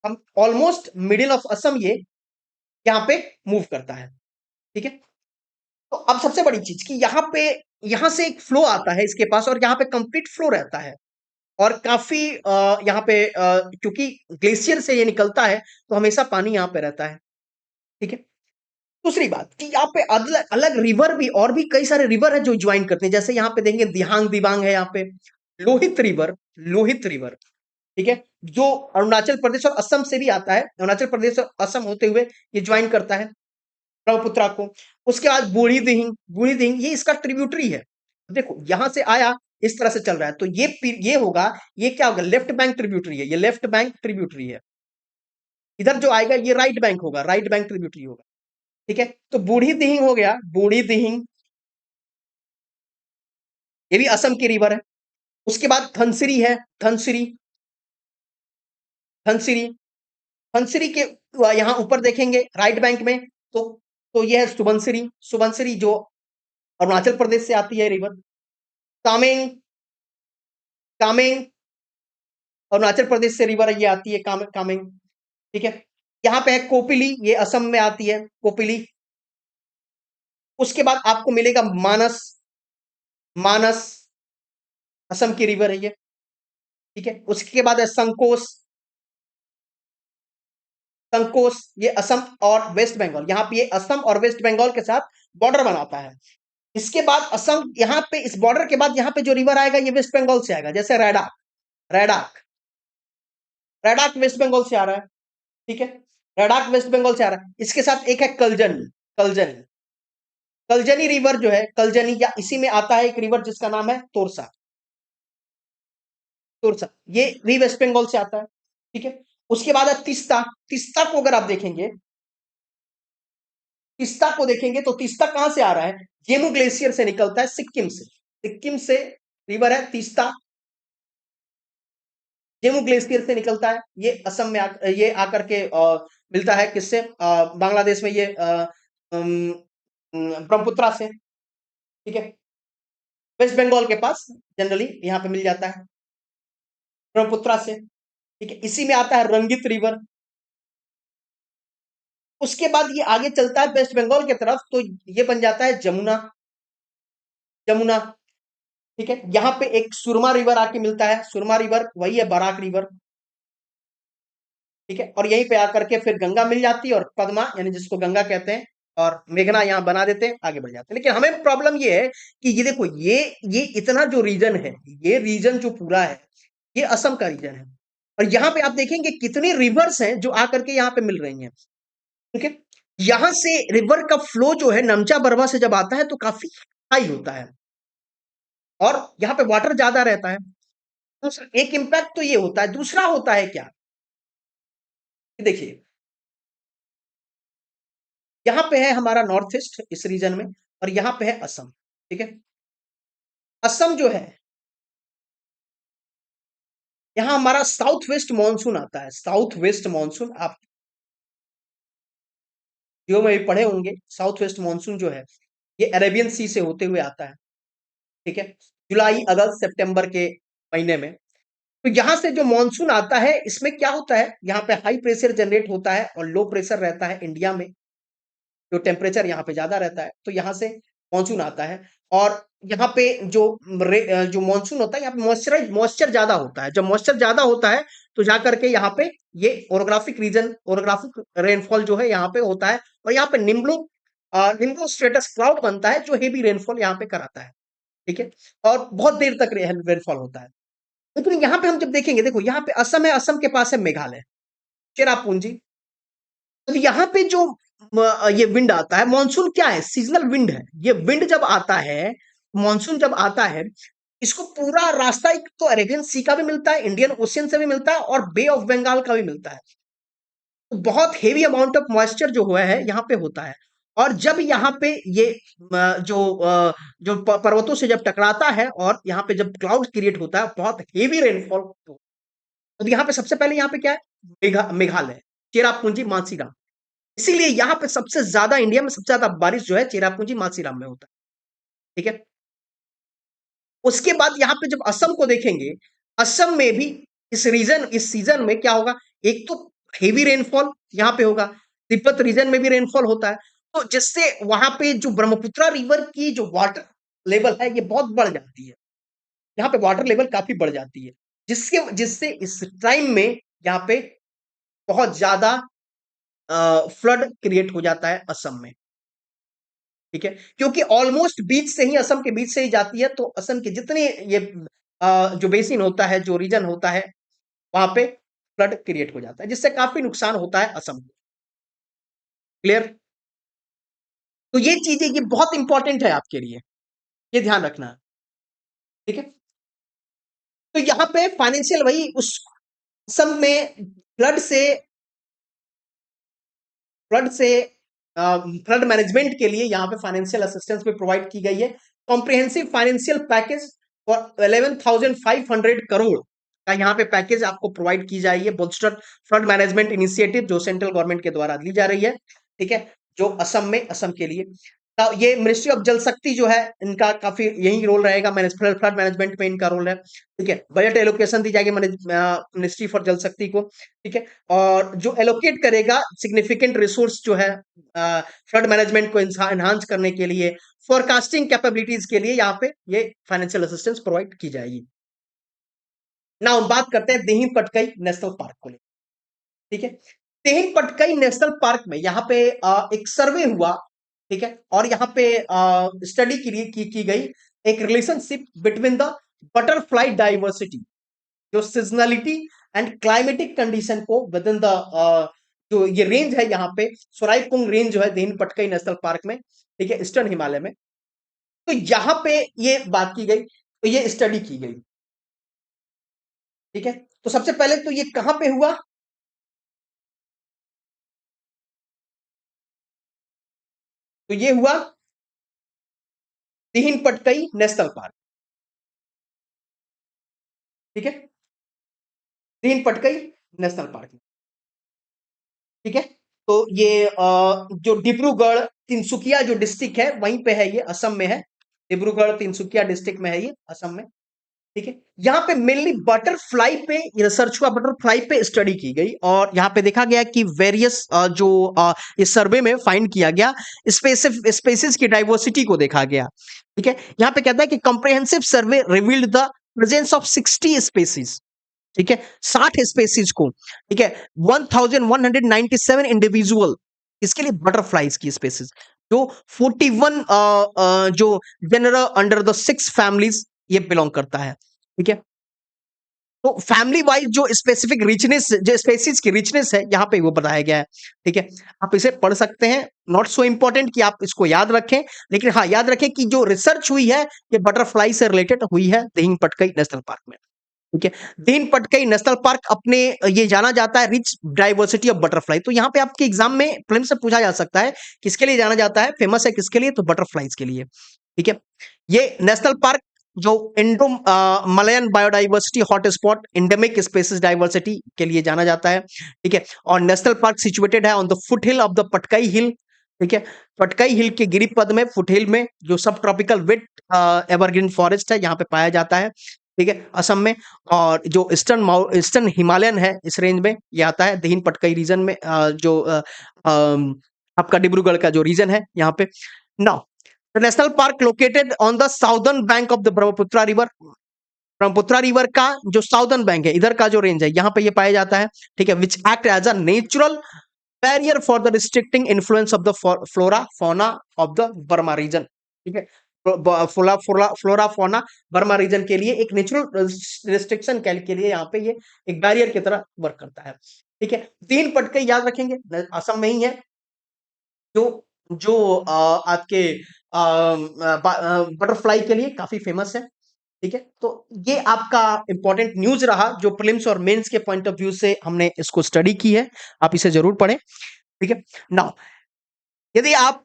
हम ऑलमोस्ट मिडिल ऑफ असम ये यहाँ पे मूव करता है। ठीक है। तो अब सबसे बड़ी चीज कि यहाँ पे, यहाँ से एक फ्लो आता है इसके पास, और यहाँ पे कंप्लीट फ्लो रहता है, और काफी यहाँ पे क्योंकि ग्लेशियर से ये निकलता है तो हमेशा पानी यहाँ पे रहता है। ठीक है। दूसरी बात कि यहाँ पे अलग अलग रिवर भी, और भी कई सारे रिवर है जो ज्वाइन करते हैं, जैसे यहाँ पे देखेंगे दिहांग दिबांग है, यहाँ पे लोहित रिवर, लोहित रिवर। ठीक है। जो अरुणाचल प्रदेश और असम से भी आता है, अरुणाचल प्रदेश और असम होते हुए ये ज्वाइन करता है ब्रह्मपुत्र को। उसके बाद बूढ़ी दिहिंग, बूढ़ी दिहिंग ये इसका ट्रिब्यूटरी है। देखो यहां से आया, इस तरह से चल रहा है, तो ये होगा, ये क्या होगा, लेफ्ट बैंक ट्रिब्यूटरी है, ये लेफ्ट बैंक ट्रिब्यूटरी है। इधर जो आएगा ये राइट बैंक होगा, राइट बैंक ट्रिब्यूटरी होगा। ठीक है। तो बूढ़ी दिहिंग हो गया, बूढ़ी दिहिंग, ये भी असम की रिवर है। उसके बाद धनसिरी है, धनसिरी, धनसिरी, धनसिरी के यहां ऊपर देखेंगे राइट बैंक में, तो ये है सुबनसिरी, सुबनसिरी जो अरुणाचल प्रदेश से आती है रिवर। कामेंग, कामेंग अरुणाचल प्रदेश से रिवर ये आती है, कामेंग। ठीक है, यहाँ पे है कोपिली, ये असम में आती है कोपिली। उसके बाद आपको मिलेगा मानस, मानस असम की रिवर है ये। ठीक है, उसके बाद है संकोस, संकोस ये असम और वेस्ट बंगाल, यहाँ पे ये असम और वेस्ट बंगाल के साथ बॉर्डर बनाता है। इसके बाद असम, यहाँ पे इस बॉर्डर के बाद यहाँ पे जो रिवर आएगा ये वेस्ट बंगाल से आएगा, जैसे रैडाक, रैडाक, रैडाक वेस्ट बंगाल से आ रहा है। ठीक है, लद्दाख वेस्ट बंगाल से आ रहा है। इसके साथ एक है कलजन, कलजन, कलजनी रिवर जो है, कलजनी, या इसी में आता है एक रिवर जिसका नाम है तोरसा, तोरसा, ये भी वेस्ट बंगाल से आता है। ठीक है, उसके बाद है तीस्ता। तीस्ता को अगर आप देखेंगे, तीस्ता को देखेंगे तो तीस्ता कहां से आ रहा है, जेमू ग्लेशियर से निकलता है, सिक्किम से, सिक्किम से रिवर है तीस्ता, जेमू ग्लेशियर से निकलता है। ये असम में ये आकर के मिलता है किससे, बांग्लादेश में ये ब्रह्मपुत्रा से। ठीक है, वेस्ट बंगाल के पास जनरली यहाँ पे मिल जाता है ब्रह्मपुत्रा से। ठीक है, इसी में आता है रंगित रिवर। उसके बाद ये आगे चलता है वेस्ट बंगाल की तरफ, तो ये बन जाता है जमुना, जमुना। ठीक है, यहाँ पे एक सुरमा रिवर आके मिलता है, सुरमा रिवर वही है बराक रिवर। ठीक है, और यहीं पे आकर के फिर गंगा मिल जाती है, और पद्मा यानी जिसको गंगा कहते हैं, और मेघना यहाँ बना देते हैं, आगे बढ़ जाते हैं। लेकिन हमें प्रॉब्लम ये है कि ये देखो, ये इतना जो रीजन है, ये रीजन जो पूरा है, ये असम का रीजन है। और यहाँ पे आप देखेंगे कितनी रिवर्स हैं जो आकर के यहाँ पे मिल रही हैं। ठीक है, यहां से रिवर का फ्लो जो है नमचा बरवा से जब आता है तो काफी हाई होता है, और यहाँ पे वाटर ज्यादा रहता है। एक इम्पैक्ट तो ये होता है। दूसरा होता है क्या, देखिए यहाँ पे है हमारा नॉर्थ ईस्ट इस रीजन में, और यहाँ पे है असम। ठीक है, असम जो है, यहाँ हमारा साउथ वेस्ट मानसून आता है, साउथ वेस्ट मानसून, आप जो में भी पढ़े होंगे, साउथ वेस्ट मानसून जो है ये अरेबियन सी से होते हुए आता है। ठीक है, जुलाई अगस्त सितंबर के महीने में। तो यहां से जो मानसून आता है, इसमें क्या होता है, यहाँ पे हाई प्रेशर जनरेट होता है और लो प्रेशर रहता है इंडिया में, जो टेम्परेचर यहाँ पे ज्यादा रहता है, तो यहाँ से मानसून आता है। और यहाँ पे जो मानसून होता है, यहाँ पे मॉइस्चर ज्यादा होता है। जब मॉइस्चर ज्यादा होता है तो जा करके यहाँ पे ये ओरोग्राफिक रीजन, ओरोग्राफिक रेनफॉल जो है यहाँ पे होता है, और यहाँ पे निम्बू, निम्बू स्ट्रेटस क्लाउड बनता है जो हेवी रेनफॉल यहाँ पे कराता है। ठीक है, और बहुत देर तक रेनफॉल होता है। लेकिन यहाँ पे हम जब देखेंगे, देखो यहाँ पे असम है, असम के पास है मेघालय, चेरापूंजी। तो यहाँ पे जो ये विंड आता है, मानसून क्या है, सीजनल विंड है। ये विंड जब आता है, मानसून जब आता है, इसको पूरा रास्ता एक तो अरेबियन सी का भी मिलता है, इंडियन ओशियन से भी मिलता है, और बे ऑफ बंगाल का भी मिलता है। तो बहुत हेवी अमाउंट ऑफ मॉइस्चर जो हुआ है यहाँ पे होता है। और जब यहाँ पे ये पर्वतों से जब टकराता है, और यहाँ पे जब क्लाउड क्रिएट होता है, बहुत हेवी रेनफॉल। तो यहाँ पे सबसे पहले यहाँ पे क्या है, मेघालय, चेरापूंजी, मानसीराम। इसीलिए यहाँ पे सबसे ज्यादा, इंडिया में सबसे ज्यादा बारिश जो है चेरापूंजी मासीराम में होता है। ठीक है, उसके बाद यहाँ पे जब असम को देखेंगे, असम में भी इस सीजन में क्या होगा, एक तो हेवी रेनफॉल यहाँ पे होगा, तिब्बत रीजन में भी रेनफॉल होता है, तो जिससे वहां पे जो ब्रह्मपुत्रा रिवर की जो वाटर लेवल है ये बहुत बढ़ जाती है, यहाँ पे वाटर लेवल काफी बढ़ जाती है, जिसके जिससे इस टाइम में यहाँ पे बहुत ज्यादा फ्लड क्रिएट हो जाता है असम में। ठीक है, क्योंकि ऑलमोस्ट बीच से ही, असम के बीच से ही जाती है, तो असम के जितने ये जो बेसिन होता है, जो रीजन होता है, वहां पे फ्लड क्रिएट हो जाता है, जिससे काफी नुकसान होता है असम को। क्लियर? तो ये चीजें, ये बहुत इंपॉर्टेंट है आपके लिए, ये ध्यान रखना है। ठीक है, तो यहाँ पे फाइनेंशियल, वही उस असम में फ्लड से फ्लड मैनेजमेंट के लिए यहाँ पे फाइनेंशियल असिस्टेंस भी प्रोवाइड की गई है। Comprehensive financial package for 11,500 crore का यहाँ पे पैकेज आपको प्रोवाइड की जाएगी, बूस्टर फ्लड मैनेजमेंट इनिशिएटिव, जो सेंट्रल गवर्नमेंट के द्वारा दी जा रही है। ठीक है, जो असम में, असम के लिए। ये मिनिस्ट्री ऑफ जल शक्ति जो है, इनका काफी यही रोल रहेगा, फ्लड मैनेजमेंट में इनका रोल है। ठीक है, बजट एलोकेशन दी जाएगी मिनिस्ट्री फॉर जल शक्ति को। ठीक है, और जो एलोकेट करेगा सिग्निफिकेंट रिसोर्स जो है फ्लड मैनेजमेंट को एनहांस करने के लिए, फोरकास्टिंग कैपेबिलिटीज के लिए यहाँ पे ये फाइनेंशियल असिस्टेंस प्रोवाइड की जाएगी। ना हम बात करते हैं दिहिं पटकाई नेशनल पार्क को लेकर। ठीक है, दिहिं पटकाई नेशनल पार्क में यहाँ पे एक सर्वे हुआ। ठीक है, और यहाँ पे स्टडी की गई एक relationship between the butterfly diversity, जो सीजनलिटी एंड क्लाइमेटिक कंडीशन को विद इन द जो ये रेंज है यहाँ पे सोराईपुंग रेंज जो है दिहिं पटकाई नेशनल पार्क में, ठीक है, ईस्टर्न हिमालय में। तो यहाँ पे ये बात की गई, तो ये स्टडी की गई। ठीक है, तो सबसे पहले तो ये कहां पे हुआ? तो ये हुआ दिहिं पटकई नेशनल पार्क। ठीक है, दिहिं पटकई नेशनल पार्क। ठीक है, तो ये जो डिब्रूगढ़ तिनसुकिया जो डिस्ट्रिक्ट है वहीं पे है, ये असम में है। डिब्रूगढ़ तिनसुकिया डिस्ट्रिक्ट में है ये, असम में। ठीक है, यहाँ पे मेनली बटरफ्लाई पे रिसर्च हुआ, बटरफ्लाई पे स्टडी की गई, और यहाँ पे देखा गया कि वेरियस जो इस सर्वे में फाइंड किया गया स्पेसिस की डाइवर्सिटी को देखा गया। ठीक है, यहाँ पे कहता है कि comprehensive survey revealed the presence of 60 species. ठीक है, 60 स्पेसीज को। ठीक है, 1197 इंडिविजुअल, इसके लिए बटरफ्लाइज की स्पेसीज, जो 41 जो जनरल अंडर द 6 फैमिलीज ये बिलोंग करता है। ठीक है, तो फैमिली वाइज जो स्पेसिफिक रिचनेस, जो स्पेसीज की रिचनेस है यहाँ पे वो बताया गया है। ठीक है, आप इसे पढ़ सकते हैं, नॉट सो इंपॉर्टेंट कि आप इसको याद रखें, लेकिन हाँ याद रखें कि जो रिसर्च हुई है ये बटरफ्लाई से रिलेटेड हुई है दिहिं पटकई नेशनल पार्क में। ठीक है, दिहिं पटकई नेशनल पार्क अपने ये जाना जाता है रिच डाइवर्सिटी ऑफ बटरफ्लाई। तो यहाँ पे आपके एग्जाम में प्रीलिम से पूछा जा सकता है किसके लिए जाना जाता है, फेमस है किसके लिए, तो बटरफ्लाइज के लिए। ठीक है, ये नेशनल पार्क जो Indo Malayan biodiversity hotspot endemic species diversity के लिए जाना जाता है। ठीक है, और नेशनल पार्क सिचुएटेड है on the foot hill of the Patkai hill. ठीक है, पटकाई हिल के गिरिपद में, फुट हिल में, जो सब ट्रॉपिकल वेट एवरग्रीन फॉरेस्ट है यहाँ पे पाया जाता है। ठीक है, असम में। और जो ईस्टर्न हिमालयन है इस रेंज में ये आता है दिहिं पटकाई रीजन में, जो आपका डिब्रूगढ़ का जो रीजन है यहाँ पे। Now the national park located on the southern bank of the Brahmaputra river, Brahmaputra river का जो साउदर्न बैंक है, इधर का जो रेंज है यहाँ पे ये पाया जाता है। ठीक है, which act as a natural barrier for the restricting influence of the flora fauna of the Burma region. ठीक है, फ्लोरा फौना बर्मा रीजन के लिए एक नेचुरल रिस्ट्रिक्शन के लिए यहाँ पे ये एक बैरियर की तरह वर्क करता है। ठीक है, तीन पटके याद रखेंगे, असम में ही है, जो जो आपके बटरफ्लाई के लिए काफी फेमस है। ठीक है, तो ये आपका इंपॉर्टेंट न्यूज रहा जो प्रीलिम्स और मेंस के पॉइंट ऑफ व्यू से हमने इसको स्टडी की है, आप इसे जरूर पढ़ें। ठीक है, नाउ यदि आप,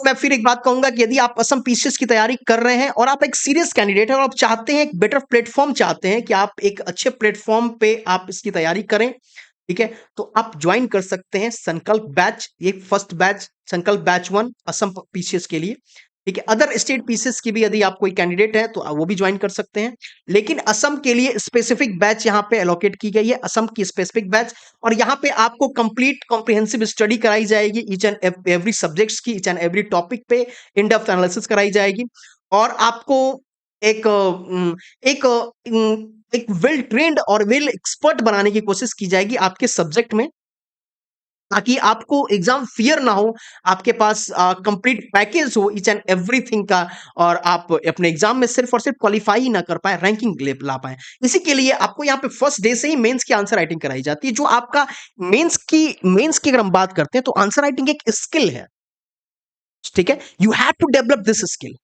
मैं फिर एक बात कहूंगा कि यदि आप असम पीसीएस की तैयारी कर रहे हैं और आप एक सीरियस कैंडिडेट हैं और आप चाहते हैं एक बेटर प्लेटफॉर्म, चाहते हैं कि आप एक अच्छे प्लेटफॉर्म पे आप इसकी तैयारी करें, ठीक है, तो आप ज्वाइन कर सकते हैं संकल्प बैच, ये फर्स्ट बैच संकल्प बैच 1 असम पीसीएस के लिए। ठीक है, अदर स्टेट पीसीएस की भी यदि आप कोई कैंडिडेट है तो आप वो भी ज्वाइन कर सकते हैं, लेकिन असम के लिए स्पेसिफिक बैच यहाँ पे एलोकेट की गई है, असम की स्पेसिफिक बैच। और यहाँ पे आपको कंप्लीट कॉम्प्रिहेंसिव स्टडी कराई जाएगी, ईच एंड एवरी सब्जेक्ट्स की, ईच एंड एवरी टॉपिक पे इन डेप्थ एनालिसिस कराई जाएगी, और आपको एक एक एक वेल ट्रेन्ड और वेल एक्सपर्ट बनाने की कोशिश की जाएगी आपके सब्जेक्ट में, ताकि आपको एग्जाम फियर ना हो, आपके पास कंप्लीट पैकेज हो ईच एंड एवरीथिंग का, और आप अपने एग्जाम में सिर्फ और सिर्फ क्वालिफाई ही ना कर पाए, रैंकिंग ला पाए। इसी के लिए आपको यहाँ पे फर्स्ट डे से ही मेंस की आंसर राइटिंग कराई जाती है, जो आपका मेंस की अगर हम बात करते हैं तो आंसर राइटिंग एक स्किल है। ठीक है, you have to develop this skill,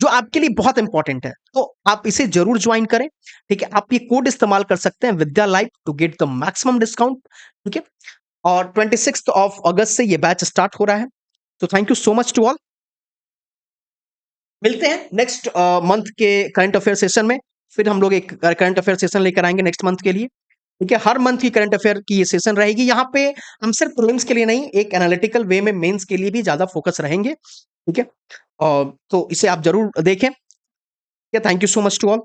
जो आपके लिए बहुत इंपॉर्टेंट है, तो आप इसे जरूर ज्वाइन करें। ठीक है, आप ये कोड इस्तेमाल कर सकते हैं Vidya live to get the maximum discount. ठीक है, और 26 ऑफ अगस्त से ये बैच स्टार्ट हो रहा है, तो thank you so much to all. मिलते हैं नेक्स्ट मंथ के करंट अफेयर सेशन में, फिर हम लोग एक करंट अफेयर सेशन लेकर आएंगे नेक्स्ट मंथ के लिए। ठीक है, हर मंथ की करंट अफेयर की ये सेशन रहेगी। यहाँ पे हम सिर्फ प्रीलिम्स के लिए नहीं, एक एनालिटिकल वे में मेंस के लिए भी ज्यादा फोकस रहेंगे। ठीक है, और तो इसे आप जरूर देखें। Thank you so much to all.